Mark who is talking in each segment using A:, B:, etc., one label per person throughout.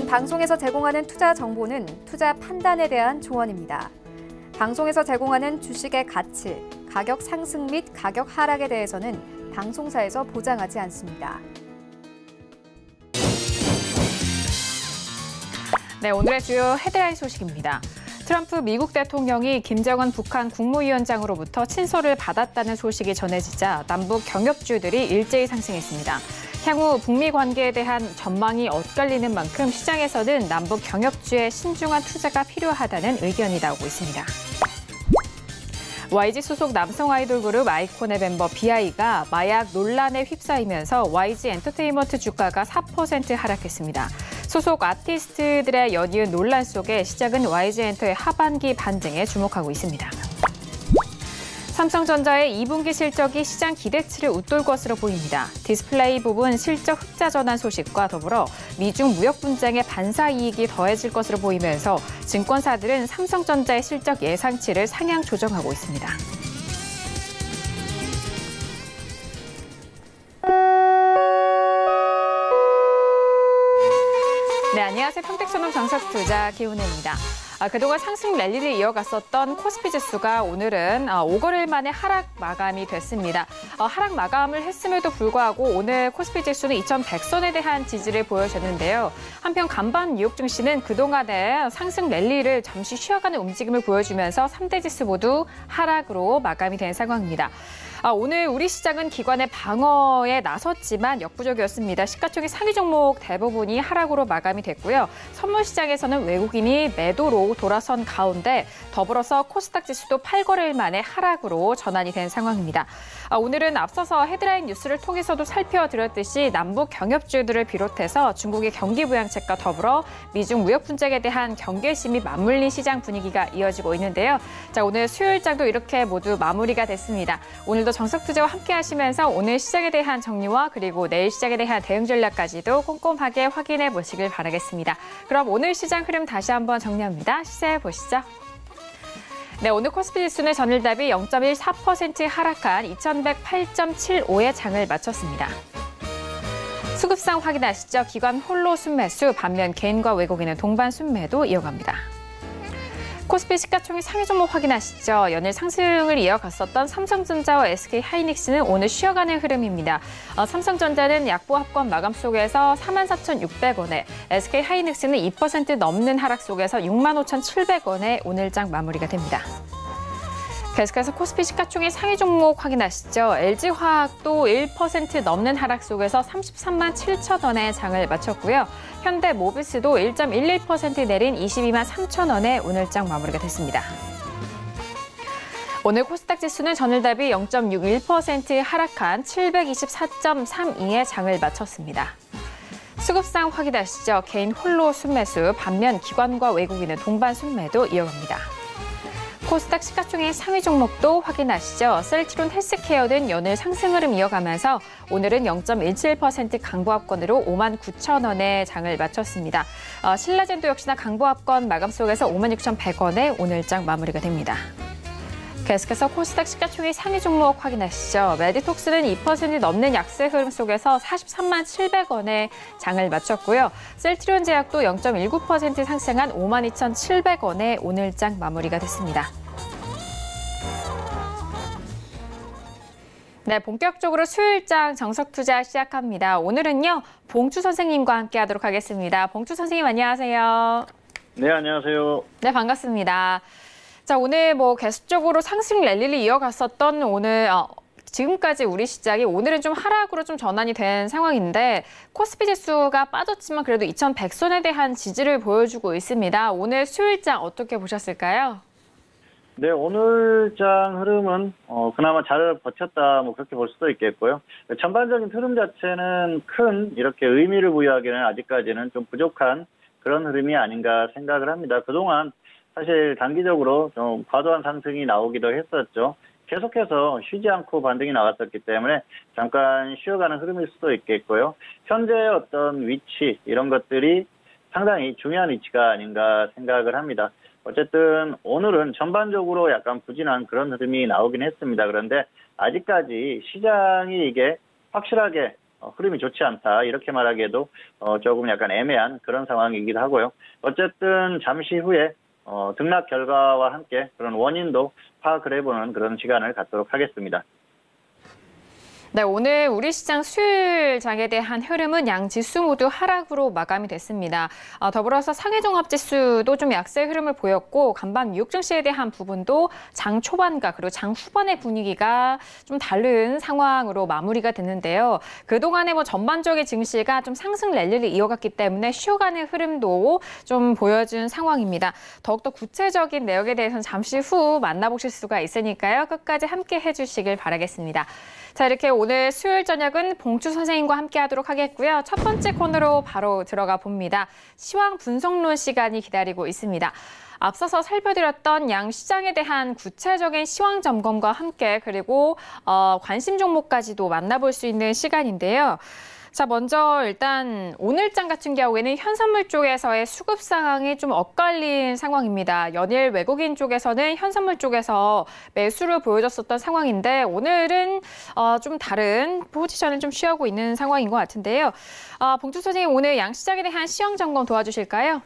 A: 본 방송에서 제공하는 투자 정보는 투자 판단에 대한 조언입니다. 방송에서 제공하는 주식의 가치, 가격 상승 및 가격 하락에 대해서는 방송사에서 보장하지 않습니다.
B: 네, 오늘의 주요 헤드라인 소식입니다. 트럼프 미국 대통령이 김정은 북한 국무위원장으로부터 친서를 받았다는 소식이 전해지자 남북 경협주들이 일제히 상승했습니다. 향후 북미 관계에 대한 전망이 엇갈리는 만큼 시장에서는 남북 경협주에 신중한 투자가 필요하다는 의견이 나오고 있습니다. YG 소속 남성 아이돌 그룹 아이콘의 멤버 BI가 마약 논란에 휩싸이면서 YG 엔터테인먼트 주가가 4% 하락했습니다. 소속 아티스트들의 연이은 논란 속에 시작은 YG 엔터의 하반기 반등에 주목하고 있습니다. 삼성전자의 2분기 실적이 시장 기대치를 웃돌 것으로 보입니다. 디스플레이 부분 실적 흑자 전환 소식과 더불어 미중 무역 분쟁의 반사 이익이 더해질 것으로 보이면서 증권사들은 삼성전자의 실적 예상치를 상향 조정하고 있습니다. 네, 안녕하세요. 평택소농 정석투자 김은혜입니다. 그동안 상승 랠리를 이어갔었던 코스피 지수가 오늘은 5거래일 만에 하락 마감이 됐습니다. 하락 마감을 했음에도 불구하고 오늘 코스피 지수는 2100선에 대한 지지를 보여줬는데요. 한편 간밤 뉴욕 증시는 그동안의 상승 랠리를 잠시 쉬어가는 움직임을 보여주면서 3대 지수 모두 하락으로 마감이 된 상황입니다. 오늘 우리 시장은 기관의 방어에 나섰지만 역부족이었습니다. 시가총액 상위 종목 대부분이 하락으로 마감이 됐고요. 선물 시장에서는 외국인이 매도로 돌아선 가운데 더불어서 코스닥 지수도 8거래일 만에 하락으로 전환이 된 상황입니다. 오늘은 앞서서 헤드라인 뉴스를 통해서도 살펴드렸듯이 남북 경협주들을 비롯해서 중국의 경기 부양책과 더불어 미중 무역 분쟁에 대한 경계심이 맞물린 시장 분위기가 이어지고 있는데요. 자, 오늘 수요일장도 이렇게 모두 마무리가 됐습니다. 오늘도 정석투자와 함께 하시면서 오늘 시장에 대한 정리와 그리고 내일 시장에 대한 대응 전략까지도 꼼꼼하게 확인해 보시길 바라겠습니다. 그럼 오늘 시장 흐름 다시 한번 정리합니다. 시세 보시죠. 네, 오늘 코스피 지수는 전일 대비 0.14% 하락한 2108.75의 장을 마쳤습니다. 수급상 확인하시죠. 기관 홀로 순매수, 반면 개인과 외국인은 동반 순매도 이어갑니다. 코스피 시가총액 상위 종목 확인하시죠. 연일 상승을 이어갔었던 삼성전자와 SK하이닉스는 오늘 쉬어가는 흐름입니다. 삼성전자는 약보 합권 마감 속에서 44,600원에, SK하이닉스는 2% 넘는 하락 속에서 65,700원에 오늘장 마무리가 됩니다. 계속해서 코스피 시가총액 상위 종목 확인하시죠. LG화학도 1% 넘는 하락 속에서 33만 7천 원에 장을 마쳤고요. 현대모비스도 1.11% 내린 22만 3천 원에 오늘장 마무리가 됐습니다. 오늘 코스닥 지수는 전일 대비 0.61% 하락한 724.32의 장을 마쳤습니다. 수급상 확인하시죠. 개인 홀로 순매수, 반면 기관과 외국인은 동반 순매도 이어갑니다. 코스닥 시가총액 상위 종목도 확인하시죠. 셀트리온 헬스케어는 연일 상승 흐름 이어가면서 오늘은 0.17% 강보합권으로 59,000원에 장을 마쳤습니다. 신라젠도 역시나 강보합권 마감 속에서 56,100원에 오늘장 마무리가 됩니다. 계속해서 코스닥 시가총액 상위 종목 확인하시죠. 메디톡스는 2% 넘는 약세 흐름 속에서 43만 700원에 장을 마쳤고요. 셀트리온 제약도 0.19% 상승한 52,700원에 오늘장 마무리가 됐습니다. 네, 본격적으로 수요일장 정석투자 시작합니다. 오늘은요, 봉추 선생님과 함께 하도록 하겠습니다. 봉추 선생님 안녕하세요.
C: 네, 안녕하세요.
B: 네, 반갑습니다. 자, 오늘 계속적으로 상승 랠리를 이어갔었던 오늘 지금까지 우리 시장이 오늘은 좀 하락으로 좀 전환이 된 상황인데 코스피 지수가 빠졌지만 그래도 2100선에 대한 지지를 보여주고 있습니다. 오늘 수요일장 어떻게 보셨을까요?
C: 네, 오늘장 흐름은 그나마 잘 버텼다 그렇게 볼 수도 있겠고요. 전반적인 흐름 자체는 큰 이렇게 의미를 부여하기는 아직까지는 좀 부족한 그런 흐름이 아닌가 생각을 합니다. 그동안 사실 단기적으로 좀 과도한 상승이 나오기도 했었죠. 계속해서 쉬지 않고 반등이 나왔었기 때문에 잠깐 쉬어가는 흐름일 수도 있겠고요. 현재 어떤 위치 이런 것들이 상당히 중요한 위치가 아닌가 생각을 합니다. 어쨌든 오늘은 전반적으로 약간 부진한 그런 흐름이 나오긴 했습니다. 그런데 아직까지 시장이 이게 확실하게 흐름이 좋지 않다 이렇게 말하기에도 조금 약간 애매한 그런 상황이기도 하고요. 어쨌든 잠시 후에 등락 결과와 함께 그런 원인도 파악을 해보는 그런 시간을 갖도록 하겠습니다.
B: 네, 오늘 우리 시장 수요일 장에 대한 흐름은 양 지수 모두 하락으로 마감이 됐습니다. 더불어서 상해종합지수도 좀 약세 흐름을 보였고 간밤 뉴욕 증시에 대한 부분도 장 초반과 그리고 장 후반의 분위기가 좀 다른 상황으로 마무리가 됐는데요. 그동안에 전반적인 증시가 좀 상승 랠리를 이어갔기 때문에 쉬어가는 흐름도 좀 보여준 상황입니다. 더욱더 구체적인 내역에 대해서는 잠시 후 만나보실 수가 있으니까요. 끝까지 함께 해주시길 바라겠습니다. 자, 이렇게 오늘 수요일 저녁은 봉추 선생님과 함께 하도록 하겠고요. 첫 번째 코너로 바로 들어가 봅니다. 시황 분석론 시간이 기다리고 있습니다. 앞서서 살펴드렸던 양 시장에 대한 구체적인 시황 점검과 함께 그리고 관심 종목까지도 만나볼 수 있는 시간인데요. 자, 먼저 일단 오늘장 같은 경우에는 현선물 쪽에서의 수급 상황이 좀 엇갈린 상황입니다. 연일 외국인 쪽에서는 현선물 쪽에서 매수를 보여줬었던 상황인데 오늘은 좀 다른 포지션을 좀 취하고 있는 상황인 것 같은데요. 봉주 선생님, 오늘 양시장에 대한 시황 점검 도와주실까요?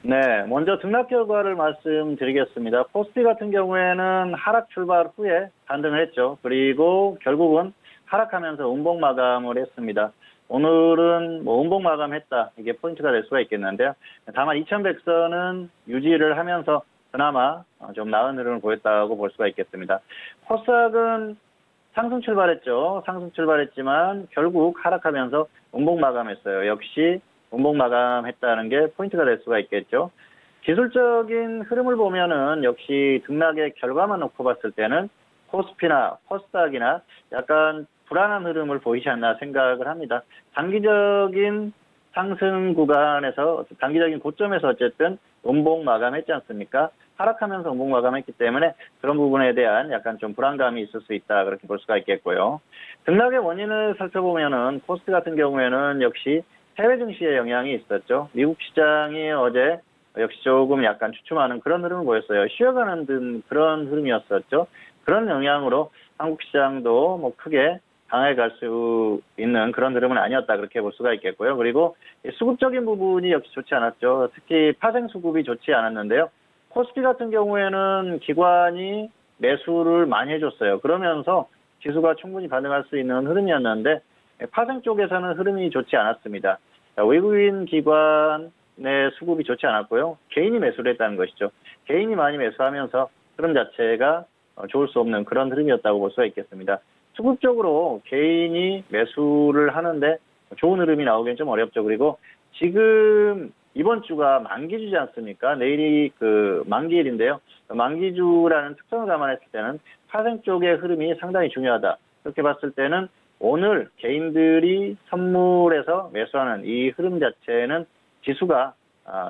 C: 네, 먼저 등락 결과를 말씀드리겠습니다. 코스피 같은 경우에는 하락 출발 후에 반등을 했죠. 그리고 결국은 하락하면서 음봉 마감을 했습니다. 오늘은 음봉 마감했다. 이게 포인트가 될 수가 있겠는데요. 다만 2100선은 유지를 하면서 그나마 좀 나은 흐름을 보였다고 볼 수가 있겠습니다. 코스닥은 상승 출발했죠. 상승 출발했지만 결국 하락하면서 음봉 마감했어요. 역시 음봉 마감했다는 게 포인트가 될 수가 있겠죠. 기술적인 흐름을 보면은 역시 등락의 결과만 놓고 봤을 때는 코스피나 코스닥이나 약간 불안한 흐름을 보이지 않나 생각을 합니다. 단기적인 상승 구간에서 단기적인 고점에서 어쨌든 음봉 마감했지 않습니까? 하락하면서 음봉 마감했기 때문에 그런 부분에 대한 약간 좀 불안감이 있을 수 있다 그렇게 볼 수가 있겠고요. 등락의 원인을 살펴보면은 코스피 같은 경우에는 역시 해외 증시의 영향이 있었죠. 미국 시장이 어제 역시 조금 약간 주춤하는 그런 흐름을 보였어요. 쉬어가는 그런 흐름이었었죠. 그런 영향으로 한국 시장도 크게 강하게 갈 수 있는 그런 흐름은 아니었다 그렇게 볼 수가 있겠고요. 그리고 수급적인 부분이 역시 좋지 않았죠. 특히 파생 수급이 좋지 않았는데요. 코스피 같은 경우에는 기관이 매수를 많이 해줬어요. 그러면서 지수가 충분히 반등할 수 있는 흐름이었는데 파생 쪽에서는 흐름이 좋지 않았습니다. 외국인 기관의 수급이 좋지 않았고요. 개인이 매수를 했다는 것이죠. 개인이 많이 매수하면서 흐름 자체가 좋을 수 없는 그런 흐름이었다고 볼 수가 있겠습니다. 수급적으로 개인이 매수를 하는데 좋은 흐름이 나오기는 좀 어렵죠. 그리고 지금 이번 주가 만기주지 않습니까? 내일이 만기일인데요. 만기주라는 특성을 감안했을 때는 파생 쪽의 흐름이 상당히 중요하다. 그렇게 봤을 때는 오늘 개인들이 선물에서 매수하는 이 흐름 자체는 지수가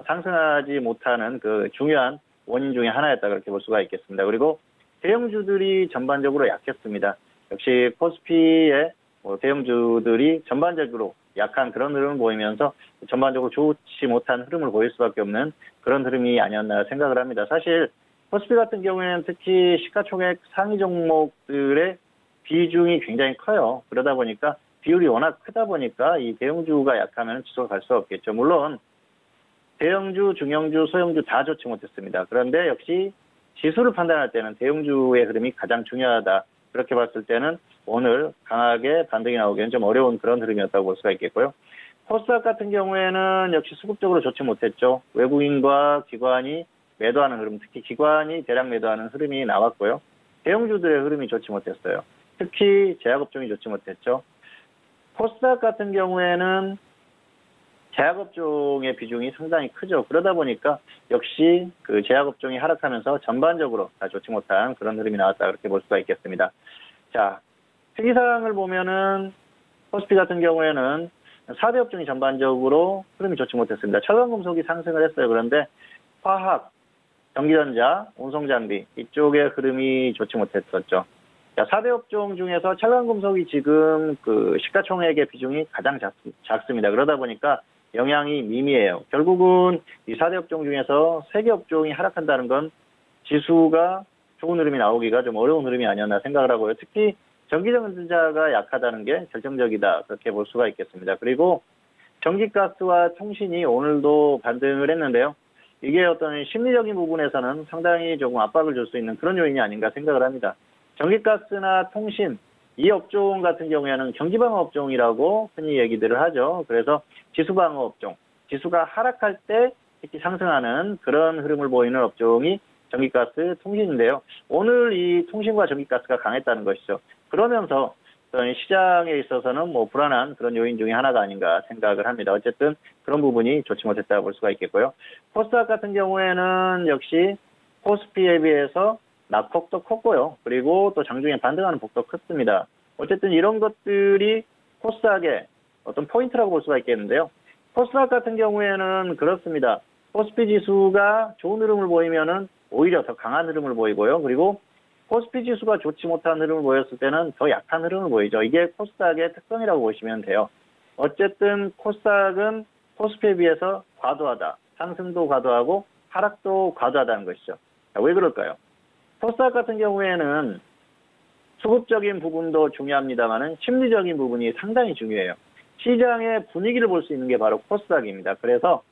C: 상승하지 못하는 그 중요한 원인 중에 하나였다 그렇게 볼 수가 있겠습니다. 그리고 대형주들이 전반적으로 약했습니다. 역시 코스피의 대형주들이 전반적으로 약한 그런 흐름을 보이면서 전반적으로 좋지 못한 흐름을 보일 수밖에 없는 그런 흐름이 아니었나 생각을 합니다. 사실 코스피 같은 경우에는 특히 시가총액 상위 종목들의 비중이 굉장히 커요. 그러다 보니까 비율이 워낙 크다 보니까 이 대형주가 약하면 지수가 갈 수 없겠죠. 물론 대형주, 중형주, 소형주 다 좋지 못했습니다. 그런데 역시 지수를 판단할 때는 대형주의 흐름이 가장 중요하다. 그렇게 봤을 때는 오늘 강하게 반등이 나오기는 좀 어려운 그런 흐름이었다고 볼 수가 있겠고요. 코스닥 같은 경우에는 역시 수급적으로 좋지 못했죠. 외국인과 기관이 매도하는 흐름, 특히 기관이 대량 매도하는 흐름이 나왔고요. 대형주들의 흐름이 좋지 못했어요. 특히 제약업종이 좋지 못했죠. 코스닥 같은 경우에는 제약업종의 비중이 상당히 크죠. 그러다 보니까 역시 그 제약업종이 하락하면서 전반적으로 다 좋지 못한 그런 흐름이 나왔다 그렇게 볼 수가 있겠습니다. 자, 특이사항을 보면은 코스피 같은 경우에는 4대 업종이 전반적으로 흐름이 좋지 못했습니다. 철강금속이 상승을 했어요. 그런데 화학, 전기전자, 운송장비 이쪽의 흐름이 좋지 못했었죠. 자, 4대 업종 중에서 철강금속이 지금 그 시가총액의 비중이 가장 작습니다. 그러다 보니까 영향이 미미해요. 결국은 이 4대 업종 중에서 3개 업종이 하락한다는 건 지수가 좋은 흐름이 나오기가 좀 어려운 흐름이 아니었나 생각을 하고요. 특히 전기적 투자가 약하다는 게 결정적이다. 그렇게 볼 수가 있겠습니다. 그리고 전기가스와 통신이 오늘도 반등을 했는데요. 이게 어떤 심리적인 부분에서는 상당히 조금 압박을 줄 수 있는 그런 요인이 아닌가 생각을 합니다. 전기가스나 통신, 이 업종 같은 경우에는 경기방어 업종이라고 흔히 얘기들을 하죠. 그래서 지수방어 업종, 지수가 하락할 때 특히 상승하는 그런 흐름을 보이는 업종이 전기가스, 통신인데요. 오늘 이 통신과 전기가스가 강했다는 것이죠. 그러면서 시장에 있어서는 뭐 불안한 그런 요인 중에 하나가 아닌가 생각을 합니다. 어쨌든 그런 부분이 좋지 못했다고 볼 수가 있겠고요. 코스닥 같은 경우에는 역시 코스피에 비해서 낙폭도 컸고요. 그리고 또 장중에 반등하는 폭도 컸습니다. 어쨌든 이런 것들이 코스닥의 어떤 포인트라고 볼 수가 있겠는데요. 코스닥 같은 경우에는 그렇습니다. 코스피 지수가 좋은 흐름을 보이면은 오히려 더 강한 흐름을 보이고요. 그리고 코스피 지수가 좋지 못한 흐름을 보였을 때는 더 약한 흐름을 보이죠. 이게 코스닥의 특성이라고 보시면 돼요. 어쨌든 코스닥은 코스피에 비해서 과도하다. 상승도 과도하고 하락도 과도하다는 것이죠. 왜 그럴까요? 코스닥 같은 경우에는 수급적인 부분도 중요합니다만은 심리적인 부분이 상당히 중요해요. 시장의 분위기를 볼 수 있는 게 바로 코스닥입니다. 그래서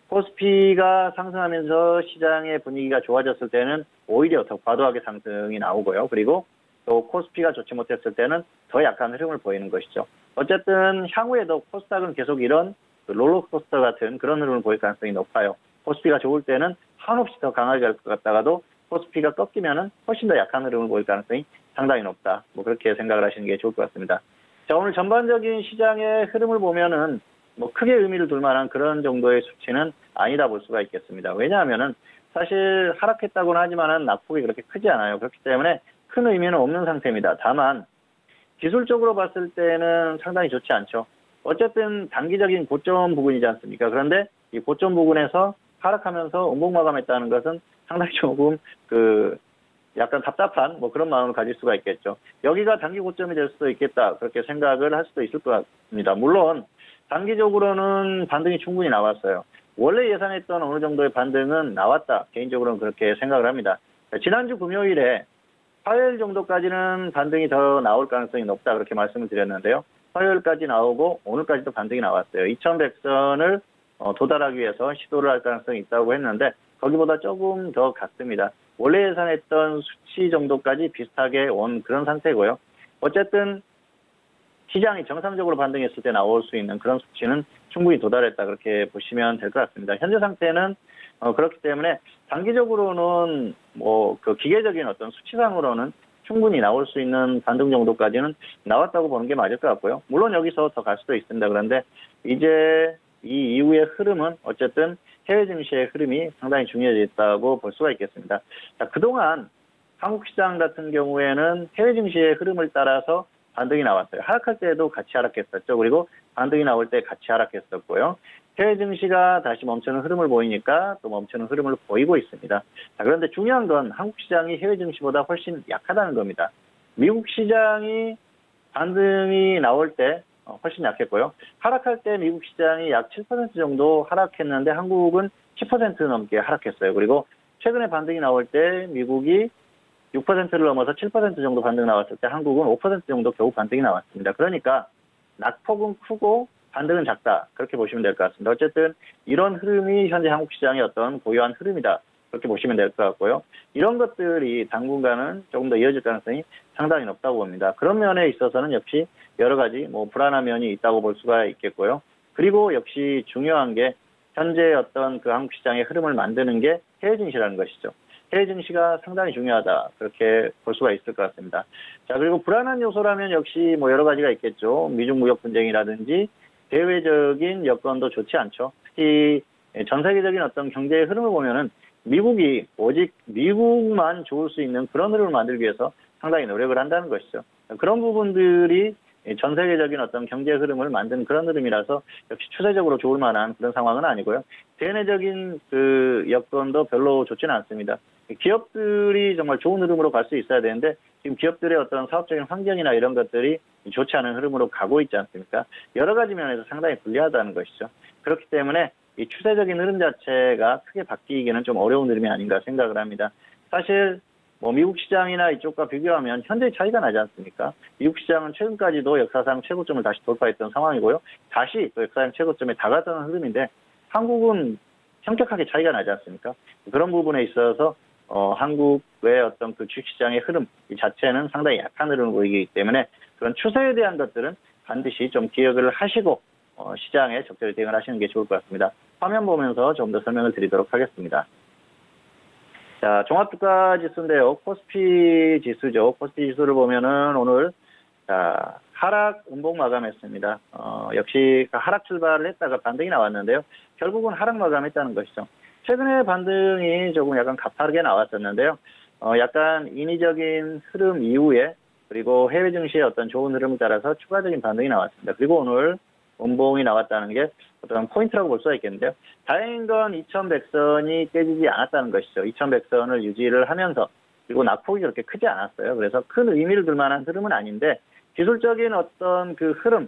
C: 코스피가 상승하면서 시장의 분위기가 좋아졌을 때는 오히려 더 과도하게 상승이 나오고요. 그리고 또 코스피가 좋지 못했을 때는 더 약한 흐름을 보이는 것이죠. 어쨌든 향후에도 코스닥은 계속 이런 롤러코스터 같은 그런 흐름을 보일 가능성이 높아요. 코스피가 좋을 때는 한없이 더 강하게 갈 것 같다가도 코스피가 꺾이면은 훨씬 더 약한 흐름을 보일 가능성이 상당히 높다. 뭐 그렇게 생각을 하시는 게 좋을 것 같습니다. 자, 오늘 전반적인 시장의 흐름을 보면은 뭐 크게 의미를 둘 만한 그런 정도의 수치는 아니다 볼 수가 있겠습니다. 왜냐하면은 사실 하락했다고는 하지만은 낙폭이 그렇게 크지 않아요. 그렇기 때문에 큰 의미는 없는 상태입니다. 다만 기술적으로 봤을 때는 상당히 좋지 않죠. 어쨌든 단기적인 고점 부분이지 않습니까? 그런데 이 고점 부분에서 하락하면서 원봉 마감했다는 것은 상당히 조금 약간 답답한 뭐 그런 마음을 가질 수가 있겠죠. 여기가 단기 고점이 될 수도 있겠다. 그렇게 생각을 할 수도 있을 것 같습니다. 물론 단기적으로는 반등이 충분히 나왔어요. 원래 예상했던 어느 정도의 반등은 나왔다. 개인적으로는 그렇게 생각을 합니다. 지난주 금요일에 화요일 정도까지는 반등이 더 나올 가능성이 높다. 그렇게 말씀을 드렸는데요. 화요일까지 나오고 오늘까지도 반등이 나왔어요. 2100선을 도달하기 위해서 시도를 할 가능성이 있다고 했는데 거기보다 조금 더 같습니다. 원래 예상했던 수치 정도까지 비슷하게 온 그런 상태고요. 어쨌든 시장이 정상적으로 반등했을 때 나올 수 있는 그런 수치는 충분히 도달했다. 그렇게 보시면 될 것 같습니다. 현재 상태는 그렇기 때문에 단기적으로는 뭐 그 기계적인 어떤 수치상으로는 충분히 나올 수 있는 반등 정도까지는 나왔다고 보는 게 맞을 것 같고요. 물론 여기서 더 갈 수도 있습니다. 그런데 이제 이 이후의 흐름은 어쨌든 해외 증시의 흐름이 상당히 중요해졌다고 볼 수가 있겠습니다. 자, 그동안 한국 시장 같은 경우에는 해외 증시의 흐름을 따라서 반등이 나왔어요. 하락할 때도 같이 하락했었죠. 그리고 반등이 나올 때 같이 하락했었고요. 해외 증시가 다시 멈추는 흐름을 보이니까 또 멈추는 흐름을 보이고 있습니다. 자, 그런데 중요한 건 한국 시장이 해외 증시보다 훨씬 약하다는 겁니다. 미국 시장이 반등이 나올 때 훨씬 약했고요. 하락할 때 미국 시장이 약 7% 정도 하락했는데 한국은 10% 넘게 하락했어요. 그리고 최근에 반등이 나올 때 미국이 6%를 넘어서 7% 정도 반등 나왔을 때 한국은 5% 정도 겨우 반등이 나왔습니다. 그러니까 낙폭은 크고 반등은 작다. 그렇게 보시면 될 것 같습니다. 어쨌든 이런 흐름이 현재 한국 시장의 어떤 고유한 흐름이다. 그렇게 보시면 될 것 같고요. 이런 것들이 당분간은 조금 더 이어질 가능성이 상당히 높다고 봅니다. 그런 면에 있어서는 역시 여러 가지 뭐 불안한 면이 있다고 볼 수가 있겠고요. 그리고 역시 중요한 게 현재 어떤 그 한국 시장의 흐름을 만드는 게 해외 증시라는 것이죠. 해외 증시가 상당히 중요하다. 그렇게 볼 수가 있을 것 같습니다. 자, 그리고 불안한 요소라면 역시 뭐 여러 가지가 있겠죠. 미중 무역 분쟁이라든지 대외적인 여건도 좋지 않죠. 특히 전 세계적인 어떤 경제의 흐름을 보면은 미국이 오직 미국만 좋을 수 있는 그런 흐름을 만들기 위해서 상당히 노력을 한다는 것이죠. 그런 부분들이 전 세계적인 어떤 경제 흐름을 만든 그런 흐름이라서 역시 추세적으로 좋을 만한 그런 상황은 아니고요. 대내적인 그 여건도 별로 좋지는 않습니다. 기업들이 정말 좋은 흐름으로 갈 수 있어야 되는데 지금 기업들의 어떤 사업적인 환경이나 이런 것들이 좋지 않은 흐름으로 가고 있지 않습니까? 여러 가지 면에서 상당히 불리하다는 것이죠. 그렇기 때문에 이 추세적인 흐름 자체가 크게 바뀌기는 좀 어려운 흐름이 아닌가 생각을 합니다. 사실 뭐 미국 시장이나 이쪽과 비교하면 현저히 차이가 나지 않습니까? 미국 시장은 최근까지도 역사상 최고점을 다시 돌파했던 상황이고요. 다시 또 역사상 최고점에 다가서는 흐름인데 한국은 현격하게 차이가 나지 않습니까? 그런 부분에 있어서 한국의 어떤 그 주식시장의 흐름 이 자체는 상당히 약한 흐름을 보이기 때문에 그런 추세에 대한 것들은 반드시 좀 기억을 하시고 시장에 적절히 대응을 하시는 게 좋을 것 같습니다. 화면 보면서 좀 더 설명을 드리도록 하겠습니다. 자, 종합주가지수인데요. 코스피 지수죠. 코스피 지수를 보면은 오늘 자, 하락 음봉 마감했습니다. 역시 하락 출발을 했다가 반등이 나왔는데요. 결국은 하락 마감했다는 것이죠. 최근에 반등이 조금 약간 가파르게 나왔었는데요. 약간 인위적인 흐름 이후에 그리고 해외 증시의 어떤 좋은 흐름에 따라서 추가적인 반등이 나왔습니다. 그리고 오늘 음봉이 나왔다는 게 어떤 포인트라고 볼 수가 있겠는데요. 다행인 건 2100선이 깨지지 않았다는 것이죠. 2100선을 유지를 하면서 그리고 낙폭이 그렇게 크지 않았어요. 그래서 큰 의미를 둘 만한 흐름은 아닌데 기술적인 어떤 그 흐름,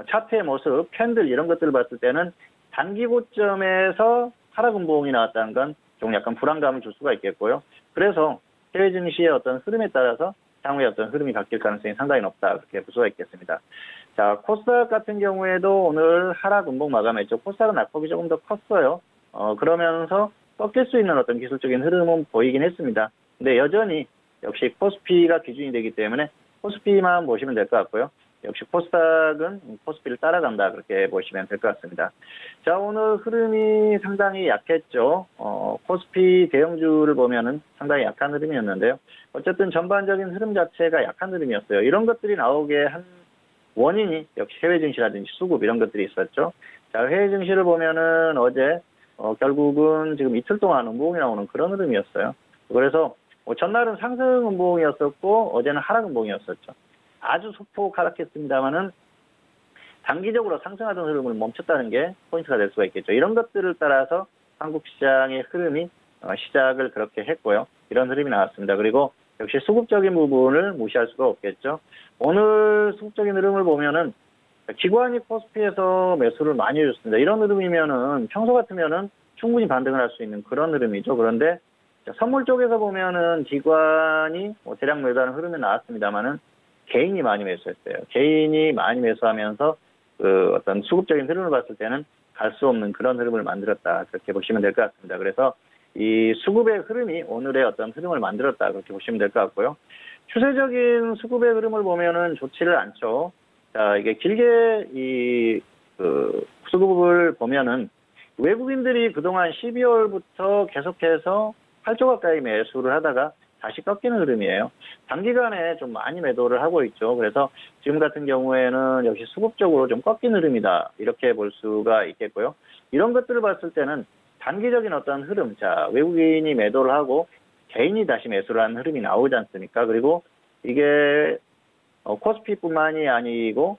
C: 차트의 모습, 캔들 이런 것들을 봤을 때는 단기 고점에서 하락 음봉이 나왔다는 건 좀 약간 불안감을 줄 수가 있겠고요. 그래서 해외 증시의 어떤 흐름에 따라서 향후에 어떤 흐름이 바뀔 가능성이 상당히 높다 그렇게 볼 수가 있겠습니다. 자, 코스닥 같은 경우에도 오늘 하락 음봉 마감했죠. 코스닥은 낙폭이 조금 더 컸어요. 그러면서 꺾일 수 있는 어떤 기술적인 흐름은 보이긴 했습니다. 근데 여전히 역시 코스피가 기준이 되기 때문에 코스피만 보시면 될 것 같고요. 역시 코스닥은 코스피를 따라간다 그렇게 보시면 될 것 같습니다. 자, 오늘 흐름이 상당히 약했죠. 코스피 대형주를 보면은 상당히 약한 흐름이었는데요. 어쨌든 전반적인 흐름 자체가 약한 흐름이었어요. 이런 것들이 나오게 한 원인이 역시 해외 증시라든지 수급 이런 것들이 있었죠. 자, 해외 증시를 보면은 어제 결국은 지금 이틀 동안 음봉이 나오는 그런 흐름이었어요. 그래서 전날은 상승 음봉이었었고 어제는 하락 음봉이었었죠. 아주 소폭 하락했습니다만은 단기적으로 상승하던 흐름을 멈췄다는 게 포인트가 될 수가 있겠죠. 이런 것들을 따라서 한국 시장의 흐름이 시작을 그렇게 했고요. 이런 흐름이 나왔습니다. 그리고 역시 수급적인 부분을 무시할 수가 없겠죠. 오늘 수급적인 흐름을 보면은 기관이 코스피에서 매수를 많이 해줬습니다. 이런 흐름이면은 평소 같으면은 충분히 반등을 할 수 있는 그런 흐름이죠. 그런데 선물 쪽에서 보면은 기관이 대량 매도하는 흐름이 나왔습니다만은 개인이 많이 매수했어요. 개인이 많이 매수하면서 그 어떤 수급적인 흐름을 봤을 때는 갈 수 없는 그런 흐름을 만들었다. 그렇게 보시면 될 것 같습니다. 그래서 이 수급의 흐름이 오늘의 어떤 흐름을 만들었다. 그렇게 보시면 될 것 같고요. 추세적인 수급의 흐름을 보면은 좋지를 않죠. 자, 이게 길게 수급을 보면은 외국인들이 그동안 12월부터 계속해서 8조 가까이 매수를 하다가 다시 꺾이는 흐름이에요. 단기간에 좀 많이 매도를 하고 있죠. 그래서 지금 같은 경우에는 역시 수급적으로 좀 꺾인 흐름이다. 이렇게 볼 수가 있겠고요. 이런 것들을 봤을 때는 단기적인 어떤 흐름, 자, 외국인이 매도를 하고 개인이 다시 매수를 하는 흐름이 나오지 않습니까? 그리고 이게 코스피뿐만이 아니고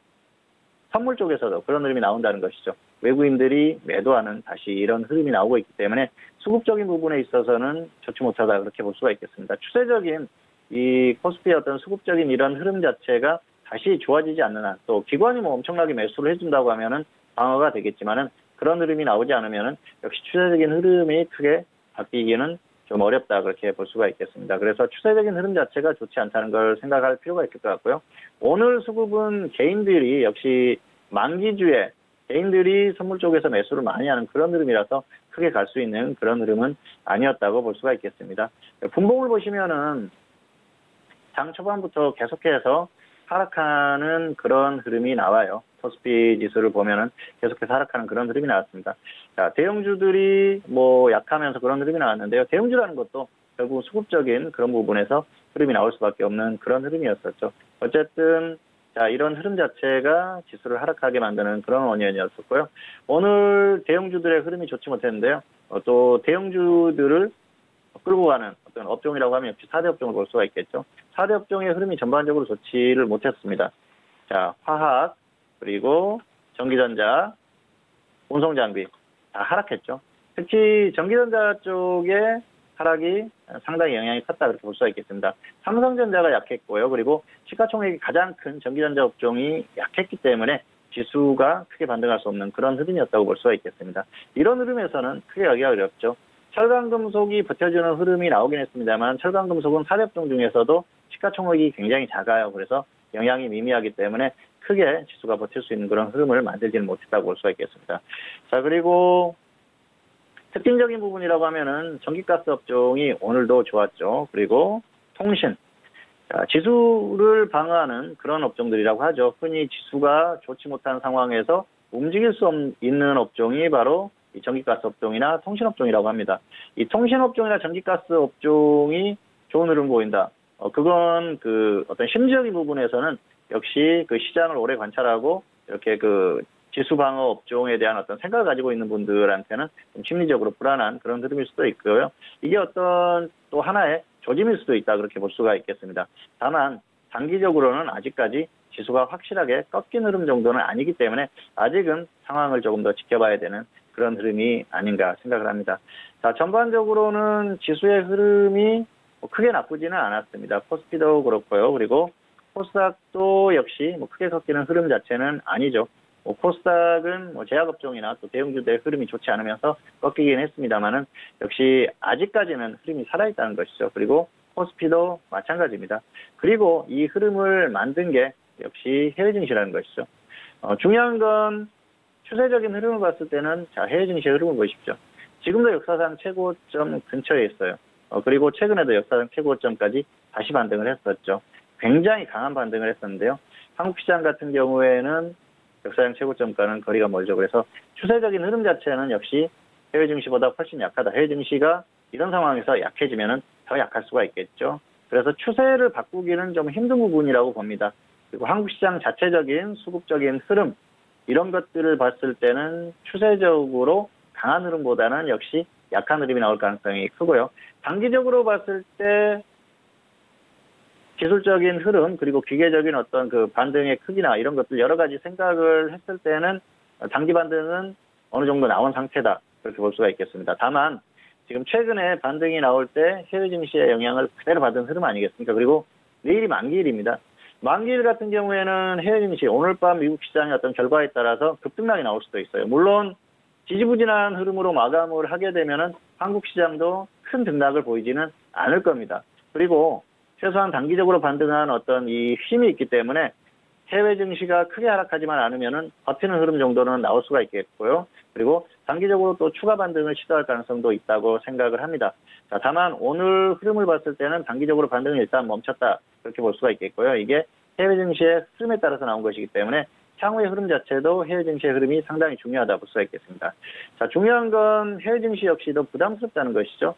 C: 선물 쪽에서도 그런 흐름이 나온다는 것이죠. 외국인들이 매도하는 다시 이런 흐름이 나오고 있기 때문에 수급적인 부분에 있어서는 좋지 못하다 그렇게 볼 수가 있겠습니다. 추세적인 이 코스피의 어떤 수급적인 이런 흐름 자체가 다시 좋아지지 않는 한, 또 기관이 뭐 엄청나게 매수를 해준다고 하면은 방어가 되겠지만은 그런 흐름이 나오지 않으면은 역시 추세적인 흐름이 크게 바뀌기는 좀 어렵다 그렇게 볼 수가 있겠습니다. 그래서 추세적인 흐름 자체가 좋지 않다는 걸 생각할 필요가 있을 것 같고요. 오늘 수급은 개인들이 역시 만기주에 개인들이 선물 쪽에서 매수를 많이 하는 그런 흐름이라서 크게 갈 수 있는 그런 흐름은 아니었다고 볼 수가 있겠습니다. 분봉을 보시면은 장 초반부터 계속해서 하락하는 그런 흐름이 나와요. 코스피 지수를 보면은 계속해서 하락하는 그런 흐름이 나왔습니다. 자, 대형주들이 뭐 약하면서 그런 흐름이 나왔는데요. 대형주라는 것도 결국 수급적인 그런 부분에서 흐름이 나올 수밖에 없는 그런 흐름이었었죠. 어쨌든 자, 이런 흐름 자체가 지수를 하락하게 만드는 그런 원인이었었고요. 오늘 대형주들의 흐름이 좋지 못했는데요. 또 대형주들을 끌고 가는 어떤 업종이라고 하면 역시 4대 업종을 볼 수가 있겠죠. 4대 업종의 흐름이 전반적으로 좋지를 못했습니다. 자, 화학, 그리고 전기전자, 운송장비 다 하락했죠. 특히 전기전자 쪽에 하락이 상당히 영향이 컸다 그렇게 볼 수가 있겠습니다. 삼성전자가 약했고요. 그리고 시가총액이 가장 큰 전기전자 업종이 약했기 때문에 지수가 크게 반등할 수 없는 그런 흐름이었다고 볼 수가 있겠습니다. 이런 흐름에서는 크게 하기가 어렵죠. 철강금속이 버텨주는 흐름이 나오긴 했습니다만 철강금속은 4업종 중에서도 시가총액이 굉장히 작아요. 그래서 영향이 미미하기 때문에 크게 지수가 버틸 수 있는 그런 흐름을 만들지는 못했다고 볼 수가 있겠습니다. 자, 그리고 특징적인 부분이라고 하면은 전기가스 업종이 오늘도 좋았죠. 그리고 통신. 자, 지수를 방어하는 그런 업종들이라고 하죠. 흔히 지수가 좋지 못한 상황에서 움직일 수 있는 업종이 바로 이 전기가스 업종이나 통신업종이라고 합니다. 이 통신업종이나 전기가스 업종이 좋은 흐름 보인다. 그건 그 어떤 심리적인 부분에서는 역시 그 시장을 오래 관찰하고 이렇게 그 지수 방어 업종에 대한 어떤 생각을 가지고 있는 분들한테는 좀 심리적으로 불안한 그런 흐름일 수도 있고요. 이게 어떤 또 하나의 조짐일 수도 있다 그렇게 볼 수가 있겠습니다. 다만 단기적으로는 아직까지 지수가 확실하게 꺾인 흐름 정도는 아니기 때문에 아직은 상황을 조금 더 지켜봐야 되는 그런 흐름이 아닌가 생각을 합니다. 자, 전반적으로는 지수의 흐름이 크게 나쁘지는 않았습니다. 코스피도 그렇고요. 그리고 코스닥도 역시 크게 꺾이는 흐름 자체는 아니죠. 코스닥은 제약업종이나 또 대형주들의 흐름이 좋지 않으면서 꺾이긴 했습니다만은 역시 아직까지는 흐름이 살아있다는 것이죠. 그리고 코스피도 마찬가지입니다. 그리고 이 흐름을 만든 게 역시 해외 증시라는 것이죠. 중요한 건 추세적인 흐름을 봤을 때는 자, 해외 증시의 흐름을 보십시오. 지금도 역사상 최고점 근처에 있어요. 그리고 최근에도 역사상 최고점까지 다시 반등을 했었죠. 굉장히 강한 반등을 했었는데요. 한국 시장 같은 경우에는 역사상 최고점과는 거리가 멀죠. 그래서 추세적인 흐름 자체는 역시 해외 증시보다 훨씬 약하다. 해외 증시가 이런 상황에서 약해지면 더 약할 수가 있겠죠. 그래서 추세를 바꾸기는 좀 힘든 부분이라고 봅니다. 그리고 한국 시장 자체적인 수급적인 흐름 이런 것들을 봤을 때는 추세적으로 강한 흐름보다는 역시 약한 흐름이 나올 가능성이 크고요. 단기적으로 봤을 때 기술적인 흐름 그리고 기계적인 어떤 그 반등의 크기나 이런 것들 여러 가지 생각을 했을 때는 단기 반등은 어느 정도 나온 상태다 그렇게 볼 수가 있겠습니다. 다만 지금 최근에 반등이 나올 때 해외 증시의 영향을 그대로 받은 흐름 아니겠습니까? 그리고 내일이 만기일입니다. 만기일 같은 경우에는 해외 증시 오늘 밤 미국 시장의 어떤 결과에 따라서 급등락이 나올 수도 있어요. 물론 지지부진한 흐름으로 마감을 하게 되면은 한국 시장도 큰 등락을 보이지는 않을 겁니다. 그리고 최소한 단기적으로 반등한 어떤 이 힘이 있기 때문에 해외 증시가 크게 하락하지만 않으면은 버티는 흐름 정도는 나올 수가 있겠고요. 그리고 단기적으로 또 추가 반등을 시도할 가능성도 있다고 생각을 합니다. 자, 다만 오늘 흐름을 봤을 때는 단기적으로 반등을 일단 멈췄다 그렇게 볼 수가 있겠고요. 이게 해외 증시의 흐름에 따라서 나온 것이기 때문에 향후의 흐름 자체도 해외 증시의 흐름이 상당히 중요하다 볼 수가 있겠습니다. 자, 중요한 건 해외 증시 역시도 부담스럽다는 것이죠.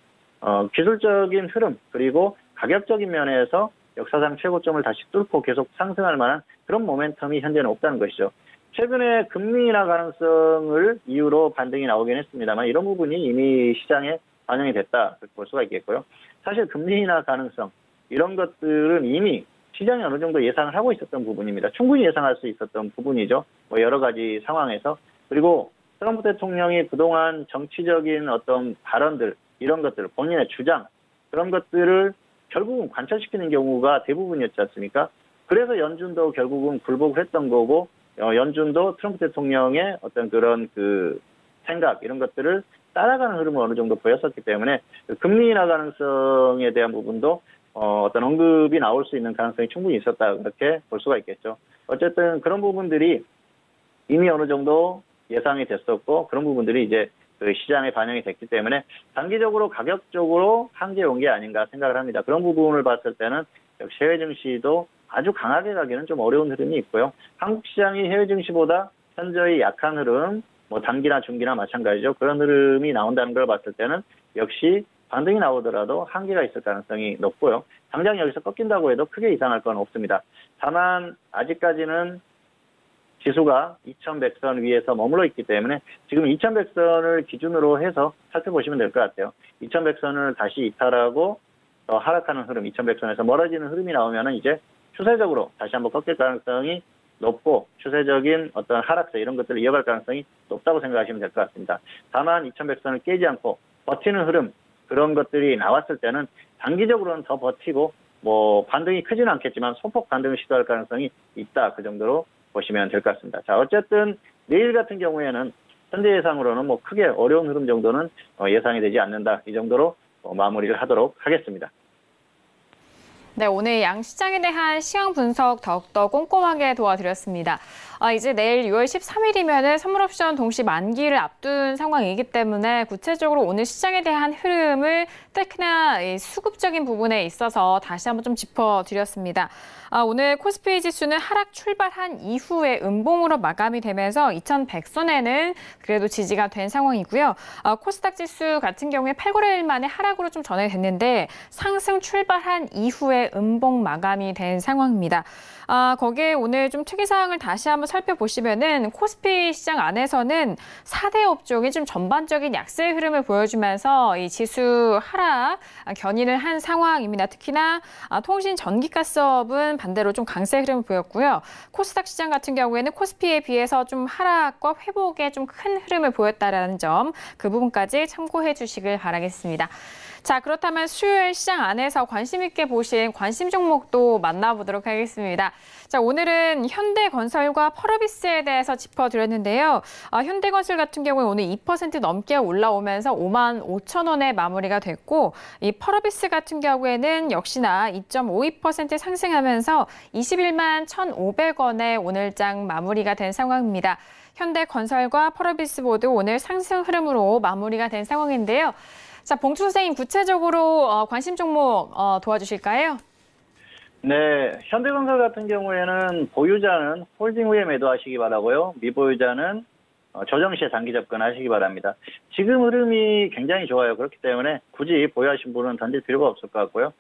C: 기술적인 흐름 그리고 가격적인 면에서 역사상 최고점을 다시 뚫고 계속 상승할 만한 그런 모멘텀이 현재는 없다는 것이죠. 최근에 금리 인하 가능성을 이유로 반등이 나오긴 했습니다만 이런 부분이 이미 시장에 반영이 됐다 그렇게 볼 수가 있겠고요. 사실 금리 인하 가능성 이런 것들은 이미 시장이 어느 정도 예상을 하고 있었던 부분입니다. 충분히 예상할 수 있었던 부분이죠. 여러 가지 상황에서. 그리고 트럼프 대통령이 그동안 정치적인 어떤 발언들 이런 것들 본인의 주장 그런 것들을 결국은 관철시키는 경우가 대부분이었지 않습니까? 그래서 연준도 결국은 굴복을 했던 거고 연준도 트럼프 대통령의 어떤 그런 그 생각 이런 것들을 따라가는 흐름을 어느 정도 보였었기 때문에 금리 인하 가능성에 대한 부분도 어떤 언급이 나올 수 있는 가능성이 충분히 있었다 그렇게 볼 수가 있겠죠. 어쨌든 그런 부분들이 이미 어느 정도 예상이 됐었고 그런 부분들이 이제 그 시장에 반영이 됐기 때문에 단기적으로 가격적으로 한계에 온 게 아닌가 생각을 합니다. 그런 부분을 봤을 때는 역시 해외 증시도 아주 강하게 가기는 좀 어려운 흐름이 있고요. 한국 시장이 해외 증시보다 현저히 약한 흐름, 단기나 중기나 마찬가지죠. 그런 흐름이 나온다는 걸 봤을 때는 역시 반등이 나오더라도 한계가 있을 가능성이 높고요. 당장 여기서 꺾인다고 해도 크게 이상할 건 없습니다. 다만 아직까지는 지수가 2100선 위에서 머물러 있기 때문에 지금 2100선을 기준으로 해서 살펴보시면 될 것 같아요. 2100선을 다시 이탈하고 하락하는 흐름, 2100선에서 멀어지는 흐름이 나오면은 이제 추세적으로 다시 한번 꺾일 가능성이 높고 추세적인 어떤 하락세 이런 것들을 이어갈 가능성이 높다고 생각하시면 될 것 같습니다. 다만 2100선을 깨지 않고 버티는 흐름 그런 것들이 나왔을 때는 단기적으로는 더 버티고 반등이 크지는 않겠지만 소폭 반등을 시도할 가능성이 있다. 그 정도로 보시면 될 것 같습니다. 자, 어쨌든 내일 같은 경우에는 현재 예상으로는 뭐 크게 어려운 흐름 정도는 예상이 되지 않는다. 이 정도로 마무리를 하도록 하겠습니다.
B: 네, 오늘 양시장에 대한 시황 분석 더욱더 꼼꼼하게 도와드렸습니다. 이제 내일 6월 13일이면은 선물옵션 동시 만기를 앞둔 상황이기 때문에 구체적으로 오늘 시장에 대한 흐름을 특히나 이 수급적인 부분에 있어서 다시 한번 좀 짚어드렸습니다. 오늘 코스피 지수는 하락 출발한 이후에 음봉으로 마감이 되면서 2100선에는 그래도 지지가 된 상황이고요. 코스닥 지수 같은 경우에 8거래일 만에 하락으로 좀 전환됐는데 상승 출발한 이후에 음봉 마감이 된 상황입니다. 거기에 오늘 좀 특이사항을 다시 한번 살펴보시면은 코스피 시장 안에서는 4대 업종이 좀 전반적인 약세의 흐름을 보여주면서 이 지수 하락 견인을 한 상황입니다. 특히나 통신, 전기가스업은 반대로 좀 강세 흐름을 보였고요. 코스닥 시장 같은 경우에는 코스피에 비해서 좀 하락과 회복에 좀 큰 흐름을 보였다라는 점, 그 부분까지 참고해 주시길 바라겠습니다. 자, 그렇다면 수요일 시장 안에서 관심 있게 보신 관심 종목도 만나보도록 하겠습니다. 자, 오늘은 현대건설과 펄어비스에 대해서 짚어드렸는데요. 현대건설 같은 경우에 오늘 2% 넘게 올라오면서 55,000원에 마무리가 됐고, 이 펄어비스 같은 경우에는 역시나 2.52% 상승하면서 21만 1,500원에 오늘장 마무리가 된 상황입니다. 현대건설과 펄어비스 모두 오늘 상승 흐름으로 마무리가 된 상황인데요. 자, 봉투 선생님, 구체적으로 관심 종목 도와주실까요?
C: 네, 현대건설 같은 경우에는 보유자는 홀딩 후에 매도하시기 바라고요. 미보유자는 조정 시에 단기 접근하시기 바랍니다. 지금 흐름이 굉장히 좋아요. 그렇기 때문에 굳이 보유하신 분은 던질 필요가 없을 것 같고요.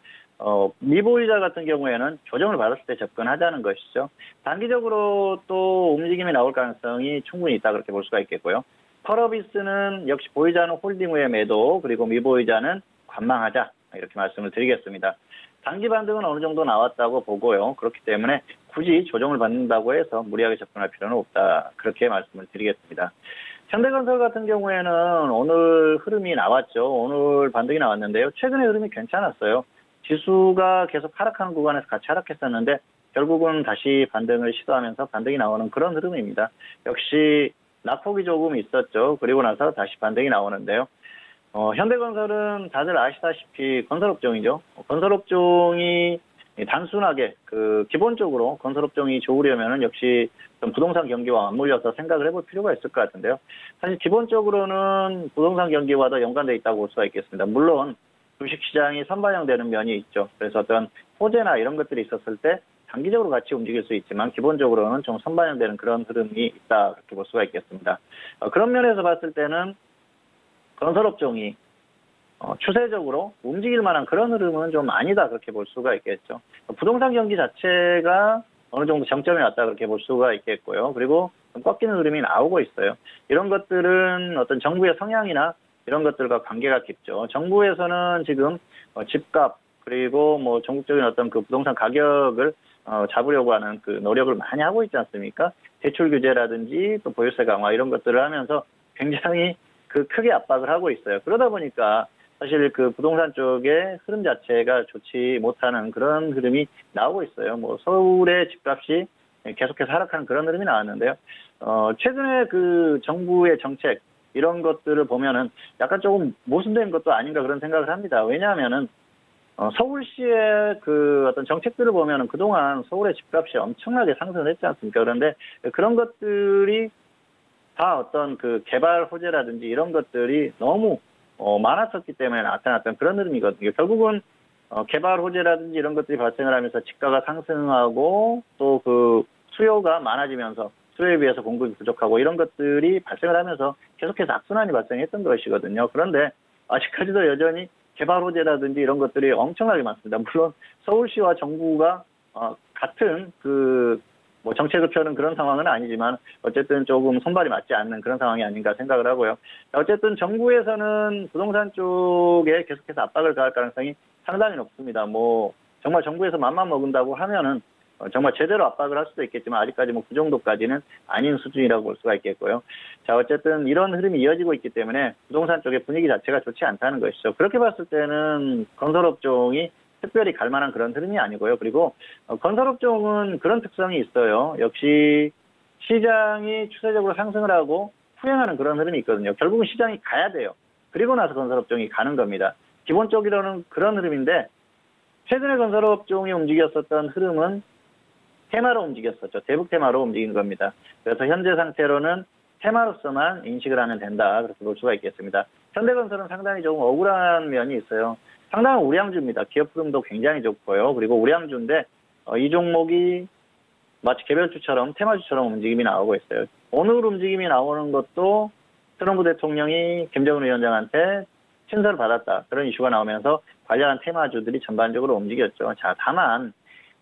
C: 미보유자 같은 경우에는 조정을 받았을 때 접근하자는 것이죠. 단기적으로 또 움직임이 나올 가능성이 충분히 있다, 그렇게 볼 수가 있겠고요. 펄어비스는 역시 보유자는 홀딩 후에 매도, 그리고 미보유자는 관망하자, 이렇게 말씀을 드리겠습니다. 단기 반등은 어느 정도 나왔다고 보고요. 그렇기 때문에 굳이 조정을 받는다고 해서 무리하게 접근할 필요는 없다, 그렇게 말씀을 드리겠습니다. 현대건설 같은 경우에는 오늘 흐름이 나왔죠. 오늘 반등이 나왔는데요. 최근에 흐름이 괜찮았어요. 지수가 계속 하락하는 구간에서 같이 하락했었는데 결국은 다시 반등을 시도하면서 반등이 나오는 그런 흐름입니다. 역시 낙폭이 조금 있었죠. 그리고 나서 다시 반등이 나오는데요. 현대건설은 다들 아시다시피 건설업종이죠. 건설업종이 단순하게 기본적으로 건설업종이 좋으려면은 역시 좀 부동산 경기와 맞물려서 생각을 해볼 필요가 있을 것 같은데요. 사실 기본적으로는 부동산 경기와도 연관되어 있다고 볼 수가 있겠습니다. 물론 주식시장이 선반영되는 면이 있죠. 그래서 어떤 호재나 이런 것들이 있었을 때 단기적으로 같이 움직일 수 있지만 기본적으로는 좀 선반영되는 그런 흐름이 있다, 그렇게 볼 수가 있겠습니다. 그런 면에서 봤을 때는 건설업종이 추세적으로 움직일 만한 그런 흐름은 좀 아니다, 그렇게 볼 수가 있겠죠. 부동산 경기 자체가 어느 정도 정점에 왔다, 그렇게 볼 수가 있겠고요. 그리고 좀 꺾이는 흐름이 나오고 있어요. 이런 것들은 어떤 정부의 성향이나 이런 것들과 관계가 깊죠. 정부에서는 지금 집값, 그리고 뭐 전국적인 어떤 그 부동산 가격을 잡으려고 하는 그 노력을 많이 하고 있지 않습니까? 대출 규제라든지 또 보유세 강화 이런 것들을 하면서 굉장히 크게 압박을 하고 있어요. 그러다 보니까 사실 그 부동산 쪽의 흐름 자체가 좋지 못하는 그런 흐름이 나오고 있어요. 뭐 서울의 집값이 계속해서 하락하는 그런 흐름이 나왔는데요. 최근에 그 정부의 정책 이런 것들을 보면은 약간 조금 모순된 것도 아닌가 그런 생각을 합니다. 왜냐하면은 서울시의 그 어떤 정책들을 보면은 그동안 서울의 집값이 엄청나게 상승을 했지 않습니까? 그런데 그런 것들이 다 어떤 그 개발 호재라든지 이런 것들이 너무 많았었기 때문에 나타났던 그런 흐름이거든요. 결국은 개발 호재라든지 이런 것들이 발생을 하면서 집가가 상승하고 또 그 수요가 많아지면서 수요에 비해서 공급이 부족하고 이런 것들이 발생을 하면서 계속해서 악순환이 발생했던 것이거든요. 그런데 아직까지도 여전히 개발 호재라든지 이런 것들이 엄청나게 많습니다. 물론 서울시와 정부가 같은 뭐 정책을 펴는 그런 상황은 아니지만 어쨌든 조금 손발이 맞지 않는 그런 상황이 아닌가 생각을 하고요. 어쨌든 정부에서는 부동산 쪽에 계속해서 압박을 가할 가능성이 상당히 높습니다. 뭐 정말 정부에서 맘만 먹은다고 하면은 정말 제대로 압박을 할 수도 있겠지만 아직까지 뭐 그 정도까지는 아닌 수준이라고 볼 수가 있겠고요. 자, 어쨌든 이런 흐름이 이어지고 있기 때문에 부동산 쪽의 분위기 자체가 좋지 않다는 것이죠. 그렇게 봤을 때는 건설업종이 특별히 갈 만한 그런 흐름이 아니고요. 그리고 건설업종은 그런 특성이 있어요. 역시 시장이 추세적으로 상승을 하고 후행하는 그런 흐름이 있거든요. 결국은 시장이 가야 돼요. 그리고 나서 건설업종이 가는 겁니다. 기본적으로는 그런 흐름인데 최근에 건설업종이 움직였었던 흐름은 테마로 움직였었죠. 대북 테마로 움직인 겁니다. 그래서 현재 상태로는 테마로서만 인식을 하면 된다. 그렇게 볼 수가 있겠습니다. 현대건설은 상당히 조금 억울한 면이 있어요. 상당한 우량주입니다. 기업 흐름도 굉장히 좋고요. 그리고 우량주인데 이 종목이 마치 개별주처럼 테마주처럼 움직임이 나오고 있어요. 오늘 움직임이 나오는 것도 트럼프 대통령이 김정은 위원장한테 친서를 받았다. 그런 이슈가 나오면서 관련한 테마주들이 전반적으로 움직였죠. 자, 다만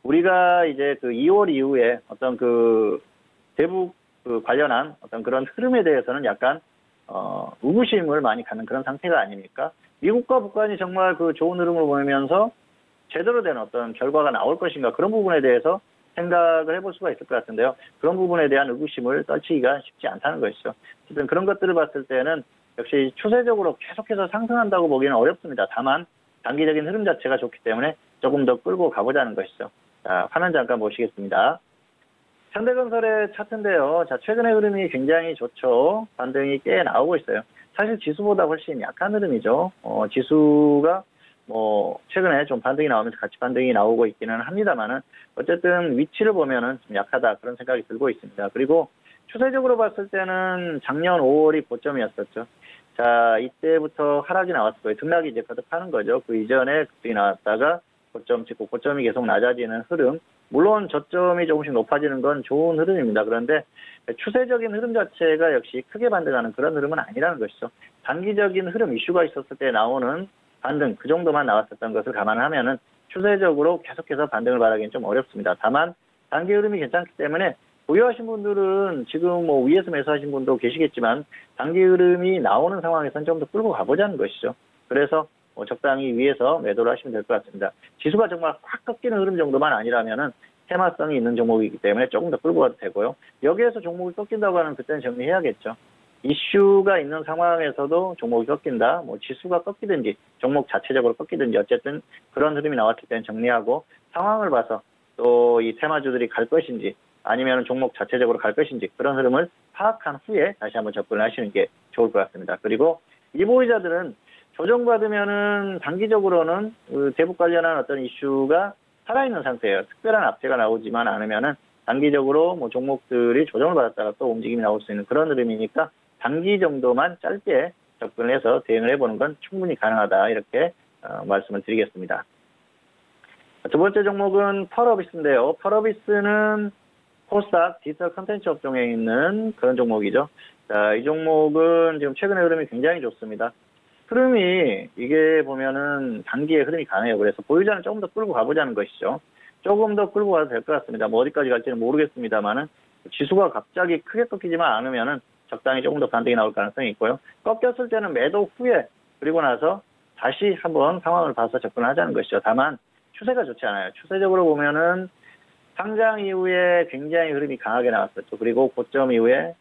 C: 우리가 이제 그 2월 이후에 어떤 그 대북 관련한 어떤 그런 흐름에 대해서는 약간 의구심을 많이 갖는 그런 상태가 아닙니까? 미국과 북한이 정말 그 좋은 흐름을 보이면서 제대로 된 어떤 결과가 나올 것인가 그런 부분에 대해서 생각을 해볼 수가 있을 것 같은데요. 그런 부분에 대한 의구심을 떨치기가 쉽지 않다는 것이죠. 어쨌든 그런 것들을 봤을 때는 역시 추세적으로 계속해서 상승한다고 보기는 어렵습니다. 다만 단기적인 흐름 자체가 좋기 때문에 조금 더 끌고 가보자는 것이죠. 자, 화면 잠깐 보시겠습니다. 현대건설의 차트인데요. 자, 최근의 흐름이 굉장히 좋죠. 반등이 꽤 나오고 있어요. 사실 지수보다 훨씬 약한 흐름이죠. 지수가 최근에 좀 반등이 나오면서 같이 반등이 나오고 있기는 합니다만은 어쨌든 위치를 보면은 좀 약하다 그런 생각이 들고 있습니다. 그리고 추세적으로 봤을 때는 작년 5월이 고점이었었죠. 자, 이때부터 하락이 나왔을 거예요. 등락이 이제 거듭하는 거죠. 그 이전에 급등이 나왔다가 고점 찍고 고점이 계속 낮아지는 흐름. 물론 저점이 조금씩 높아지는 건 좋은 흐름입니다. 그런데 추세적인 흐름 자체가 역시 크게 반등하는 그런 흐름은 아니라는 것이죠. 단기적인 흐름 이슈가 있었을 때 나오는 반등 그 정도만 나왔었던 것을 감안하면은 추세적으로 계속해서 반등을 바라기는 좀 어렵습니다. 다만 단기 흐름이 괜찮기 때문에 보유하신 분들은 지금 위에서 매수하신 분도 계시겠지만 단기 흐름이 나오는 상황에서는 좀 더 끌고 가보자는 것이죠. 그래서 적당히 위에서 매도를 하시면 될 것 같습니다. 지수가 정말 확 꺾이는 흐름 정도만 아니라면은 테마성이 있는 종목이기 때문에 조금 더 끌고 가도 되고요. 여기에서 종목이 꺾인다고 하면 그때는 정리해야겠죠. 이슈가 있는 상황에서도 종목이 꺾인다. 지수가 꺾이든지 종목 자체적으로 꺾이든지 어쨌든 그런 흐름이 나왔을 때는 정리하고 상황을 봐서 또 이 테마주들이 갈 것인지 아니면 종목 자체적으로 갈 것인지 그런 흐름을 파악한 후에 다시 한번 접근을 하시는 게 좋을 것 같습니다. 그리고 이 보유자들은 조정받으면은 단기적으로는 대북 관련한 어떤 이슈가 살아있는 상태예요. 특별한 압제가 나오지만 않으면은 단기적으로 종목들이 조정을 받았다가 또 움직임이 나올 수 있는 그런 흐름이니까 단기 정도만 짧게 접근을 해서 대응을 해보는 건 충분히 가능하다. 이렇게 말씀을 드리겠습니다. 두 번째 종목은 펄어비스인데요. 펄어비스는 코스닥 디지털 컨텐츠 업종에 있는 그런 종목이죠. 자, 이 종목은 지금 최근의 흐름이 굉장히 좋습니다. 흐름이 이게 보면은 단기의 흐름이 가네요. 그래서 보유자는 조금 더 끌고 가보자는 것이죠. 조금 더 끌고 가도 될 것 같습니다. 어디까지 갈지는 모르겠습니다만은 지수가 갑자기 크게 꺾이지만 않으면은 적당히 조금 더 반등이 나올 가능성이 있고요. 꺾였을 때는 매도 후에 그리고 나서 다시 한번 상황을 봐서 접근하자는 것이죠. 다만 추세가 좋지 않아요. 추세적으로 보면은 상장 이후에 굉장히 흐름이 강하게 나왔었죠. 그리고 고점 이후에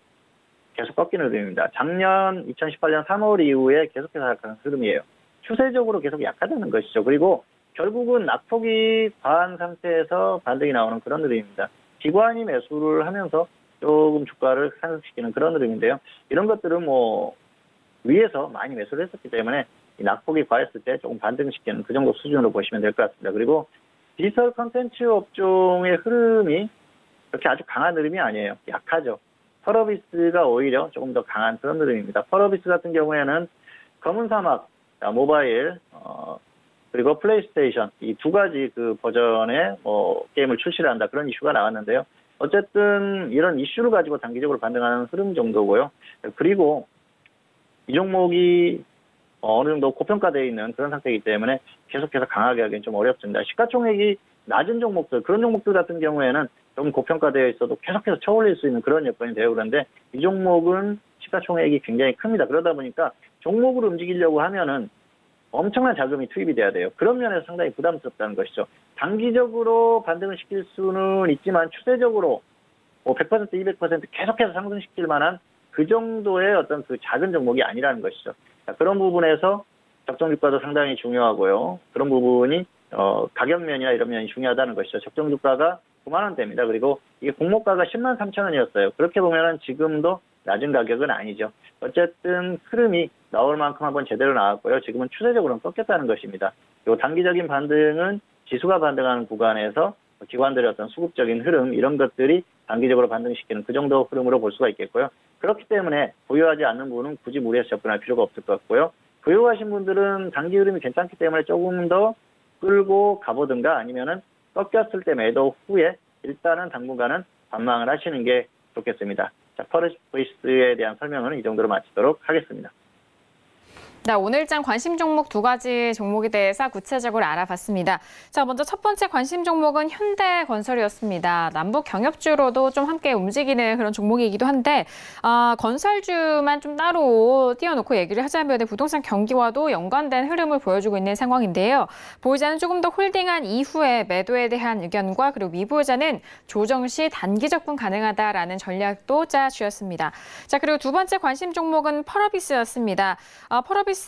C: 계속 꺾이는 흐름입니다. 작년 2018년 3월 이후에 계속해서 하락하는 흐름이에요. 추세적으로 계속 약하다는 것이죠. 그리고 결국은 낙폭이 과한 상태에서 반등이 나오는 그런 흐름입니다. 기관이 매수를 하면서 조금 주가를 상승시키는 그런 흐름인데요. 이런 것들은 위에서 많이 매수를 했었기 때문에 이 낙폭이 과했을 때 조금 반등시키는 그 정도 수준으로 보시면 될 것 같습니다. 그리고 디지털 컨텐츠 업종의 흐름이 그렇게 아주 강한 흐름이 아니에요. 약하죠. 펄어비스가 오히려 조금 더 강한 그런 흐름입니다. 펄어비스 같은 경우에는 검은 사막, 모바일, 그리고 플레이스테이션 이 두 가지 그 버전의 게임을 출시를 한다 그런 이슈가 나왔는데요. 어쨌든 이런 이슈를 가지고 단기적으로 반등하는 흐름 정도고요. 그리고 이 종목이 어느 정도 고평가되어 있는 그런 상태이기 때문에 계속해서 강하게 하기는 좀 어렵습니다. 시가총액이 낮은 종목들, 그런 종목들 같은 경우에는 좀 고평가되어 있어도 계속해서 쳐올릴 수 있는 그런 여건이 되어 그런데 이 종목은 시가총액이 굉장히 큽니다. 그러다 보니까 종목을 움직이려고 하면은 엄청난 자금이 투입이 돼야 돼요. 그런 면에서 상당히 부담스럽다는 것이죠. 단기적으로 반등을 시킬 수는 있지만 추세적으로 100%, 200% 계속해서 상승시킬 만한 그 정도의 어떤 그 작은 종목이 아니라는 것이죠. 자, 그런 부분에서 적정 주가도 상당히 중요하고요. 그런 부분이 가격면이나 이런 면이 중요하다는 것이죠. 적정 주가가 9만 원대입니다. 그리고 이게 공모가가 10만 3천 원이었어요. 그렇게 보면은 지금도 낮은 가격은 아니죠. 어쨌든 흐름이 나올 만큼 한번 제대로 나왔고요. 지금은 추세적으로는 꺾였다는 것입니다. 그리고 단기적인 반등은 지수가 반등하는 구간에서 기관들의 어떤 수급적인 흐름 이런 것들이 단기적으로 반등시키는 그 정도 흐름으로 볼 수가 있겠고요. 그렇기 때문에 보유하지 않는 분은 굳이 무리해서 접근할 필요가 없을 것 같고요. 보유하신 분들은 단기 흐름이 괜찮기 때문에 조금 더 끌고 가보든가 아니면은 꺾였을 때 매도 후에 일단은 당분간은 관망을 하시는 게 좋겠습니다. 자, 퍼스트보이스에 대한 설명은 이 정도로 마치도록 하겠습니다.
B: 네, 오늘장 관심 종목 2가지 종목에 대해서 구체적으로 알아봤습니다. 자, 먼저 첫 번째 관심 종목은 현대건설이었습니다. 남북 경협주로도 좀 함께 움직이는 그런 종목이기도 한데 건설주만 좀 따로 띄워놓고 얘기를 하자면 부동산 경기와도 연관된 흐름을 보여주고 있는 상황인데요. 보유자는 조금 더 홀딩한 이후에 매도에 대한 의견과 그리고 미보유자는 조정 시 단기 접근 가능하다라는 전략도 짜주셨습니다. 자, 그리고 두 번째 관심 종목은 펄어비스였습니다. 펄어비스도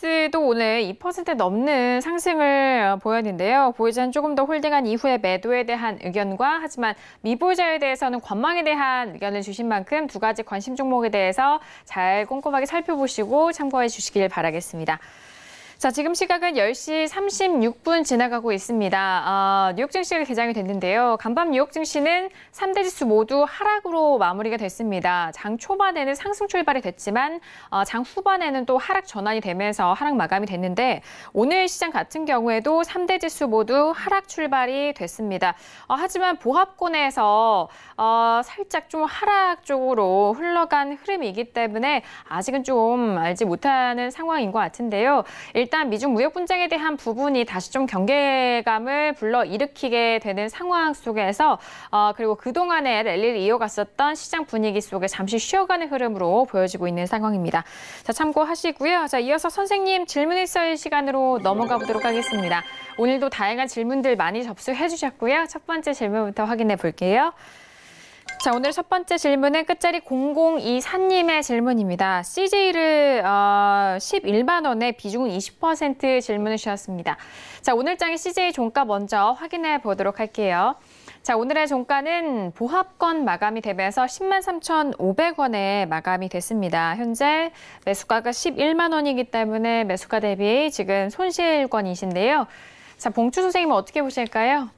B: 오늘 2% 넘는 상승을 보였는데요. 보유자는 조금 더 홀딩한 이후에 매도에 대한 의견과 하지만 미보유자에 대해서는 관망에 대한 의견을 주신 만큼 2가지 관심 종목에 대해서 잘 꼼꼼하게 살펴보시고 참고해 주시길 바라겠습니다. 자, 지금 시각은 10시 36분 지나가고 있습니다. 뉴욕 증시가 개장이 됐는데요. 간밤 뉴욕 증시는 3대 지수 모두 하락으로 마무리가 됐습니다. 장 초반에는 상승 출발이 됐지만 장 후반에는 또 하락 전환이 되면서 하락 마감이 됐는데 오늘 시장 같은 경우에도 3대 지수 모두 하락 출발이 됐습니다. 하지만 보합권에서 살짝 좀 하락 쪽으로 흘러간 흐름이기 때문에 아직은 좀 알지 못하는 상황인 것 같은데요. 일단 미중 무역 분쟁에 대한 부분이 다시 좀 경계감을 불러일으키게 되는 상황 속에서 그리고 그동안에 랠리를 이어갔었던 시장 분위기 속에 잠시 쉬어가는 흐름으로 보여지고 있는 상황입니다. 자, 참고하시고요. 자, 이어서 선생님 질문에 있을 시간으로 넘어가 보도록 하겠습니다. 오늘도 다양한 질문들 많이 접수해 주셨고요. 첫 번째 질문부터 확인해 볼게요. 자, 오늘 첫 번째 질문은 끝자리 0024님의 질문입니다. CJ를 11만 원에 비중은 20% 질문을 주셨습니다. 자, 오늘장의 CJ 종가 먼저 확인해 보도록 할게요. 자, 오늘의 종가는 보합권 마감이 되면서 10만 3,500원에 마감이 됐습니다. 현재 매수가가 11만 원이기 때문에 매수가 대비 지금 손실권이신데요. 자, 봉추 선생님은 어떻게 보실까요?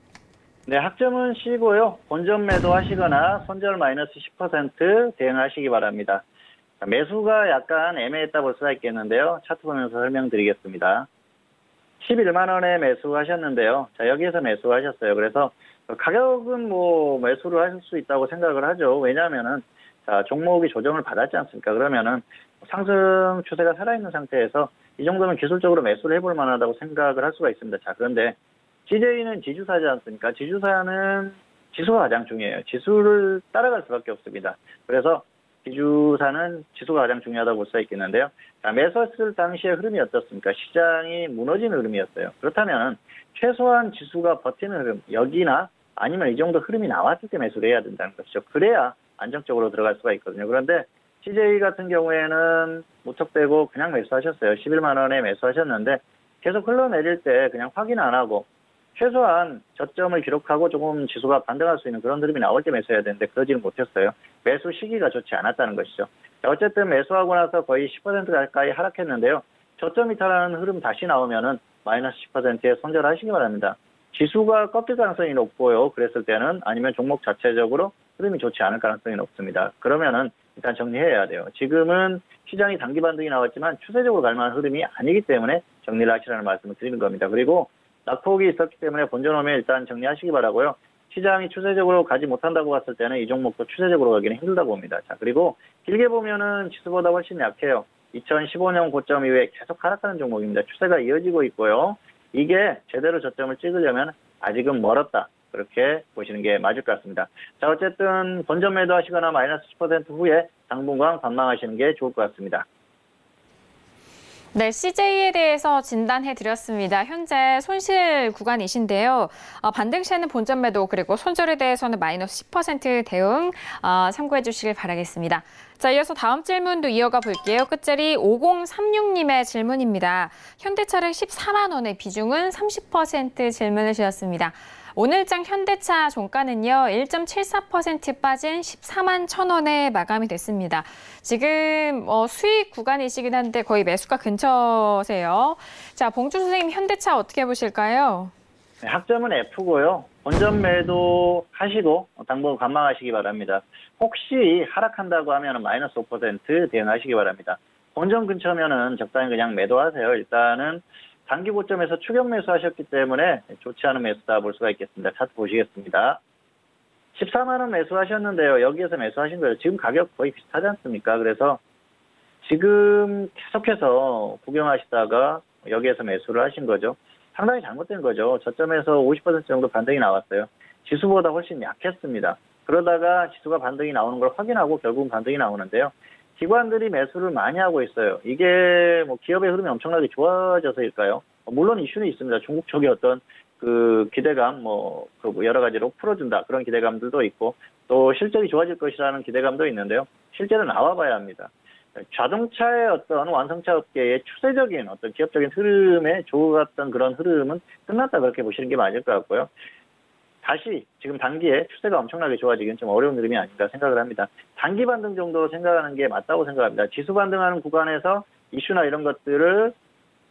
C: 네, 학점은 쉬고요. 본전 매도하시거나 손절 마이너스 10% 대응하시기 바랍니다. 자, 매수가 약간 애매했다 볼 수가 있겠는데요. 차트 보면서 설명드리겠습니다. 11만 원에 매수하셨는데요. 자, 여기에서 매수하셨어요. 그래서 가격은 뭐 매수를 하실 수 있다고 생각을 하죠. 왜냐하면은 자, 종목이 조정을 받았지 않습니까? 그러면은 상승 추세가 살아있는 상태에서 이 정도면 기술적으로 매수를 해볼 만하다고 생각을 할 수가 있습니다. 자, 그런데 CJ는 지주사지 않습니까? 지주사는 지수가 가장 중요해요. 지수를 따라갈 수밖에 없습니다. 그래서 지주사는 지수가 가장 중요하다고 볼 수가 있겠는데요. 자, 매수했을 당시의 흐름이 어떻습니까? 시장이 무너지는 흐름이었어요. 그렇다면 최소한 지수가 버티는 흐름, 여기나 아니면 이 정도 흐름이 나왔을 때 매수를 해야 된다는 것이죠. 그래야 안정적으로 들어갈 수가 있거든요. 그런데 CJ 같은 경우에는 무턱대고 그냥 매수하셨어요. 11만 원에 매수하셨는데 계속 흘러내릴 때 그냥 확인 안 하고 최소한 저점을 기록하고 조금 지수가 반등할 수 있는 그런 흐름이 나올 때 매수해야 되는데 그러지는 못했어요. 매수 시기가 좋지 않았다는 것이죠. 자, 어쨌든 매수하고 나서 거의 10% 가까이 하락했는데요. 저점 이탈하는 흐름 다시 나오면은 마이너스 10%에 손절하시기 바랍니다. 지수가 꺾일 가능성이 높고요. 그랬을 때는 아니면 종목 자체적으로 흐름이 좋지 않을 가능성이 높습니다. 그러면은 일단 정리해야 돼요. 지금은 시장이 단기 반등이 나왔지만 추세적으로 갈 만한 흐름이 아니기 때문에 정리를 하시라는 말씀을 드리는 겁니다. 그리고 낙폭이 있었기 때문에 본전 오면 일단 정리하시기 바라고요. 시장이 추세적으로 가지 못한다고 봤을 때는 이 종목도 추세적으로 가기는 힘들다고 봅니다. 자, 그리고 길게 보면은 지수보다 훨씬 약해요. 2015년 고점 이후에 계속 하락하는 종목입니다. 추세가 이어지고 있고요. 이게 제대로 저점을 찍으려면 아직은 멀었다. 그렇게 보시는 게 맞을 것 같습니다. 자, 어쨌든 본전 매도하시거나 마이너스 10% 후에 당분간 관망하시는 게 좋을 것 같습니다.
B: 네, CJ에 대해서 진단해드렸습니다. 현재 손실 구간이신데요. 반등 시에는 본전 매도 그리고 손절에 대해서는 마이너스 10% 대응 참고해 주시길 바라겠습니다. 자, 이어서 다음 질문도 이어가 볼게요. 끝자리 5036님의 질문입니다. 현대차를 14만 원의 비중은 30% 질문을 주셨습니다. 오늘장 현대차 종가는요, 1.74% 빠진 14만 1,000원에 마감이 됐습니다. 지금 수익 구간이시긴 한데 거의 매수가 근처세요. 자, 봉주 선생님, 현대차 어떻게 보실까요?
C: 네, 학점은 F고요. 본전 매도 하시고 당분 관망하시기 바랍니다. 혹시 하락한다고 하면 마이너스 5% 대응하시기 바랍니다. 본전 근처면은 적당히 그냥 매도하세요. 일단은 단기 고점에서 추격 매수하셨기 때문에 좋지 않은 매수다 볼 수가 있겠습니다. 차트 보시겠습니다. 14만 원 매수하셨는데요. 여기에서 매수하신 거예요. 지금 가격 거의 비슷하지 않습니까? 그래서 지금 계속해서 구경하시다가 여기에서 매수를 하신 거죠. 상당히 잘못된 거죠. 저점에서 50% 정도 반등이 나왔어요. 지수보다 훨씬 약했습니다. 그러다가 지수가 반등이 나오는 걸 확인하고 결국은 반등이 나오는데요. 기관들이 매수를 많이 하고 있어요. 이게 뭐 기업의 흐름이 엄청나게 좋아져서일까요? 물론 이슈는 있습니다. 중국 쪽의 어떤 그 기대감, 여러 가지로 풀어준다. 그런 기대감들도 있고, 또 실적이 좋아질 것이라는 기대감도 있는데요. 실제로 나와봐야 합니다. 자동차의 어떤 완성차 업계의 추세적인 어떤 기업적인 흐름에 좋았던 그런 흐름은 끝났다 그렇게 보시는 게 맞을 것 같고요. 다시 지금 단기에 추세가 엄청나게 좋아지기는 좀 어려운 흐름이 아닌가 생각을 합니다. 단기 반등 정도로 생각하는 게 맞다고 생각합니다. 지수 반등하는 구간에서 이슈나 이런 것들을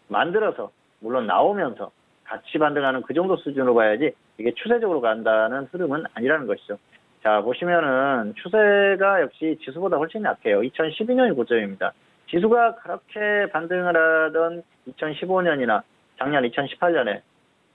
C: 만들어서 물론 나오면서 같이 반등하는 그 정도 수준으로 봐야지 이게 추세적으로 간다는 흐름은 아니라는 것이죠. 자, 보시면은 추세가 역시 지수보다 훨씬 약해요. 2012년이 고점입니다. 지수가 그렇게 반등을 하던 2015년이나 작년 2018년에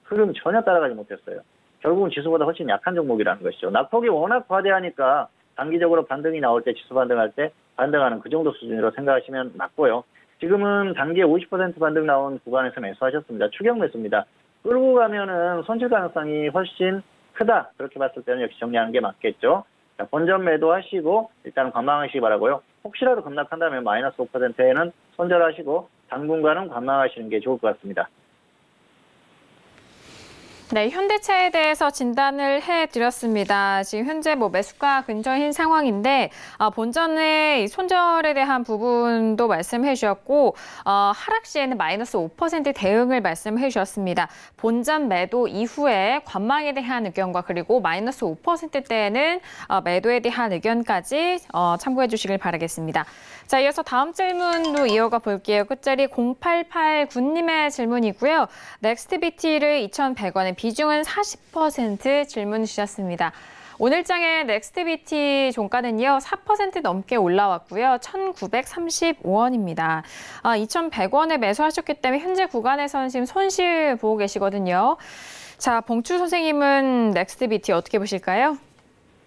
C: 흐름 전혀 따라가지 못했어요. 결국은 지수보다 훨씬 약한 종목이라는 것이죠. 낙폭이 워낙 과대하니까 단기적으로 반등이 나올 때 지수 반등할 때 반등하는 그 정도 수준으로 생각하시면 맞고요. 지금은 단기에 50% 반등 나온 구간에서 매수하셨습니다. 추격 매수입니다. 끌고 가면은 손실 가능성이 훨씬 크다. 그렇게 봤을 때는 역시 정리하는 게 맞겠죠. 자, 본전 매도하시고 일단 관망하시기 바라고요. 혹시라도 급락한다면 마이너스 5%에는 손절하시고 당분간은 관망하시는 게 좋을 것 같습니다.
B: 네, 현대차에 대해서 진단을 해드렸습니다. 지금 현재 매수가 근처인 상황인데 본전의 손절에 대한 부분도 말씀해 주셨고 하락 시에는 마이너스 5% 대응을 말씀해 주셨습니다. 본전 매도 이후에 관망에 대한 의견과 그리고 마이너스 5%대에는 매도에 대한 의견까지 참고해 주시길 바라겠습니다. 자, 이어서 다음 질문으로 이어가 볼게요. 끝자리 0889님의 질문이고요. 넥스트비티를 2,100원에 비중은 40% 질문 주셨습니다. 오늘장의 넥스트비티 종가는요, 4% 넘게 올라왔고요. 1,935원입니다. 2,100원에 매수하셨기 때문에 현재 구간에서는 지금 손실 보고 계시거든요. 자, 봉추 선생님은 넥스트비티 어떻게 보실까요?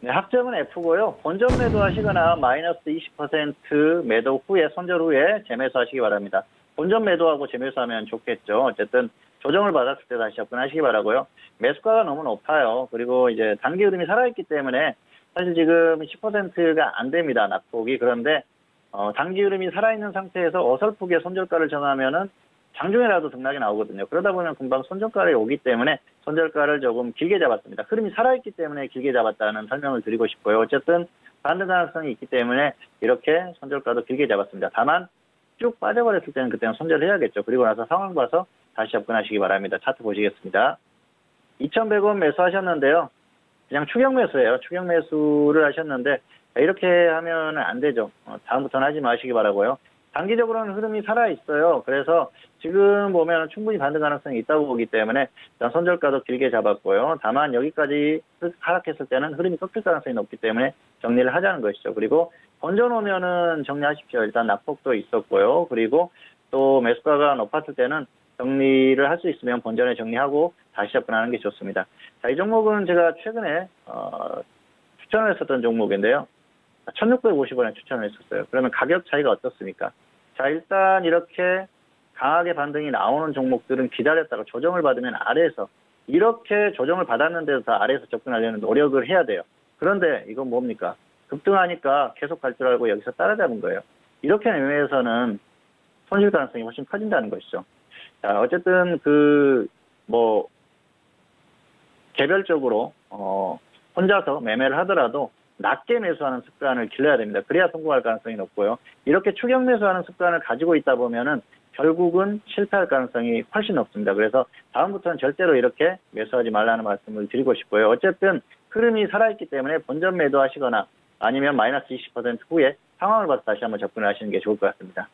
C: 네, 학점은 F고요. 본전 매도하시거나 마이너스 20% 매도 후에 손절 후에 재매수하시기 바랍니다. 본전 매도하고 재매수하면 좋겠죠. 어쨌든 조정을 받았을 때 다시 접근하시기 바라고요. 매수가가 너무 높아요. 그리고 이제 단기 흐름이 살아있기 때문에 사실 지금 10%가 안 됩니다. 낙폭이. 그런데 단기 흐름이 살아있는 상태에서 어설프게 손절가를 정하면은 장중에라도 등락이 나오거든요. 그러다 보면 금방 손절가를 오기 때문에 손절가를 조금 길게 잡았습니다. 흐름이 살아있기 때문에 길게 잡았다는 설명을 드리고 싶고요. 어쨌든 반등 가능성이 있기 때문에 이렇게 손절가도 길게 잡았습니다. 다만 쭉 빠져버렸을 때는 그때는 손절을 해야겠죠. 그리고 나서 상황 봐서 다시 접근하시기 바랍니다. 차트 보시겠습니다. 2,100원 매수하셨는데요. 그냥 추격 매수예요. 추격 매수를 하셨는데 이렇게 하면 안 되죠. 다음부터는 하지 마시기 바라고요. 단기적으로는 흐름이 살아있어요. 그래서 지금 보면 충분히 반등 가능성이 있다고 보기 때문에 일단 손절가도 길게 잡았고요. 다만 여기까지 하락했을 때는 흐름이 꺾일 가능성이 높기 때문에 정리를 하자는 것이죠. 그리고 본전 오면은 정리하십시오. 일단 낙폭도 있었고요. 그리고 또 매수가가 높았을 때는 정리를 할 수 있으면 본전에 정리하고 다시 접근하는 게 좋습니다. 자, 이 종목은 제가 최근에 추천을 했었던 종목인데요. 1,650원에 추천을 했었어요. 그러면 가격 차이가 어떻습니까? 자, 일단 이렇게 강하게 반등이 나오는 종목들은 기다렸다가 조정을 받으면 아래에서 이렇게 조정을 받았는데도 아래에서 접근하려는 노력을 해야 돼요. 그런데 이건 뭡니까? 급등하니까 계속 갈 줄 알고 여기서 따라잡은 거예요. 이렇게 매매해서는 손실 가능성이 훨씬 커진다는 것이죠. 자, 어쨌든 개별적으로 혼자서 매매를 하더라도 낮게 매수하는 습관을 길러야 됩니다. 그래야 성공할 가능성이 높고요. 이렇게 추격 매수하는 습관을 가지고 있다 보면은 결국은 실패할 가능성이 훨씬 높습니다. 그래서 다음부터는 절대로 이렇게 매수하지 말라는 말씀을 드리고 싶고요. 어쨌든 흐름이 살아있기 때문에 본전 매도하시거나 아니면 마이너스 20% 후에 상황을 봐서 다시 한번 접근을 하시는 게 좋을 것 같습니다.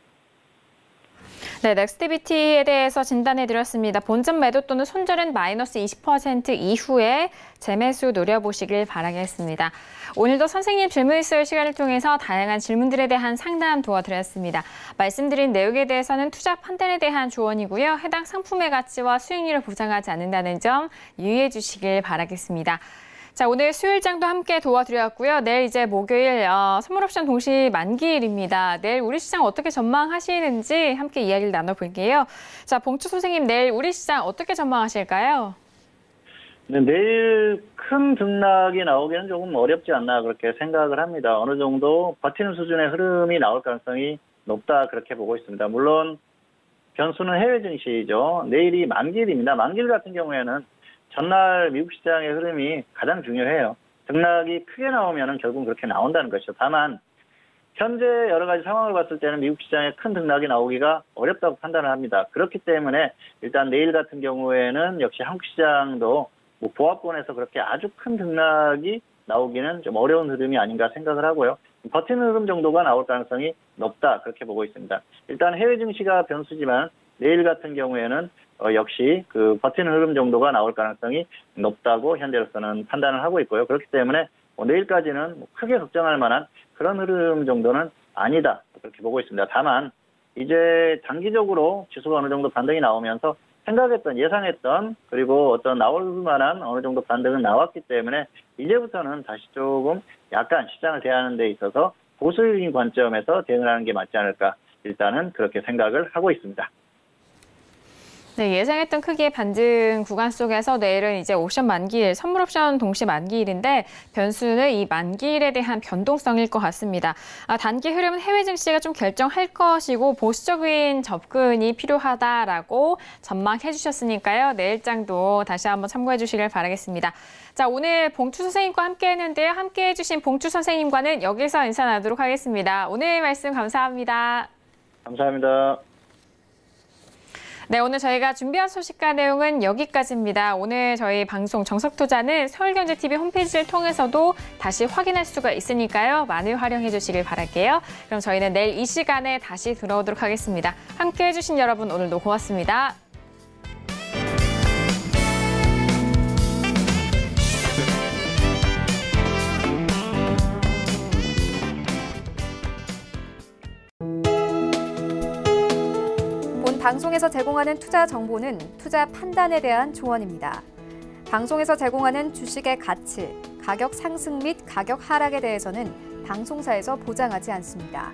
B: 네, 넥스티비티에 대해서 진단해드렸습니다. 본전 매도 또는 손절은 마이너스 20% 이후에 재매수 노려보시길 바라겠습니다. 오늘도 선생님 질문 있을 시간을 통해서 다양한 질문들에 대한 상담 도와드렸습니다. 말씀드린 내용에 대해서는 투자 판단에 대한 조언이고요. 해당 상품의 가치와 수익률을 보장하지 않는다는 점 유의해 주시길 바라겠습니다. 자, 오늘 수요일장도 함께 도와드렸고요. 내일 이제 목요일 선물옵션 동시 만기일입니다. 내일 우리 시장 어떻게 전망하시는지 함께 이야기를 나눠볼게요. 자, 봉추 선생님, 내일 우리 시장 어떻게 전망하실까요?
C: 네, 내일 큰 등락이 나오기는 조금 어렵지 않나 그렇게 생각을 합니다. 어느 정도 버티는 수준의 흐름이 나올 가능성이 높다 그렇게 보고 있습니다. 물론 변수는 해외 증시죠. 내일이 만기일입니다. 만기일 같은 경우에는 전날 미국 시장의 흐름이 가장 중요해요. 등락이 크게 나오면 결국은 그렇게 나온다는 것이죠. 다만 현재 여러 가지 상황을 봤을 때는 미국 시장에 큰 등락이 나오기가 어렵다고 판단을 합니다. 그렇기 때문에 일단 내일 같은 경우에는 역시 한국 시장도 보합권에서 그렇게 아주 큰 등락이 나오기는 좀 어려운 흐름이 아닌가 생각을 하고요. 버티는 흐름 정도가 나올 가능성이 높다 그렇게 보고 있습니다. 일단 해외 증시가 변수지만 내일 같은 경우에는 역시 그 버티는 흐름 정도가 나올 가능성이 높다고 현재로서는 판단을 하고 있고요. 그렇기 때문에 내일까지는 크게 걱정할 만한 그런 흐름 정도는 아니다 그렇게 보고 있습니다. 다만 이제 단기적으로 지수가 어느 정도 반등이 나오면서 생각했던 예상했던 그리고 어떤 나올 만한 어느 정도 반등은 나왔기 때문에 이제부터는 다시 조금 약간 시장을 대하는 데 있어서 보수적인 관점에서 대응을 하는 게 맞지 않을까 일단은 그렇게 생각을 하고 있습니다.
B: 네, 예상했던 크기의 반등 구간 속에서 내일은 이제 옵션 만기일, 선물 옵션 동시 만기일인데 변수는 이 만기일에 대한 변동성일 것 같습니다. 단기 흐름은 해외 증시가 좀 결정할 것이고 보수적인 접근이 필요하다라고 전망해 주셨으니까요. 내일장도 다시 한번 참고해 주시길 바라겠습니다. 자, 오늘 봉추 선생님과 함께 했는데요. 함께 해주신 봉추 선생님과는 여기서 인사 나누도록 하겠습니다. 오늘 말씀 감사합니다.
C: 감사합니다.
B: 네, 오늘 저희가 준비한 소식과 내용은 여기까지입니다. 오늘 저희 방송 정석투자는 서울경제TV 홈페이지를 통해서도 다시 확인할 수가 있으니까요. 많이 활용해 주시길 바랄게요. 그럼 저희는 내일 이 시간에 다시 돌아오도록 하겠습니다. 함께해 주신 여러분 오늘도 고맙습니다.
A: 방송에서 제공하는 투자 정보는 투자 판단에 대한 조언입니다. 방송에서 제공하는 주식의 가치, 가격 상승 및 가격 하락에 대해서는 방송사에서 보장하지 않습니다.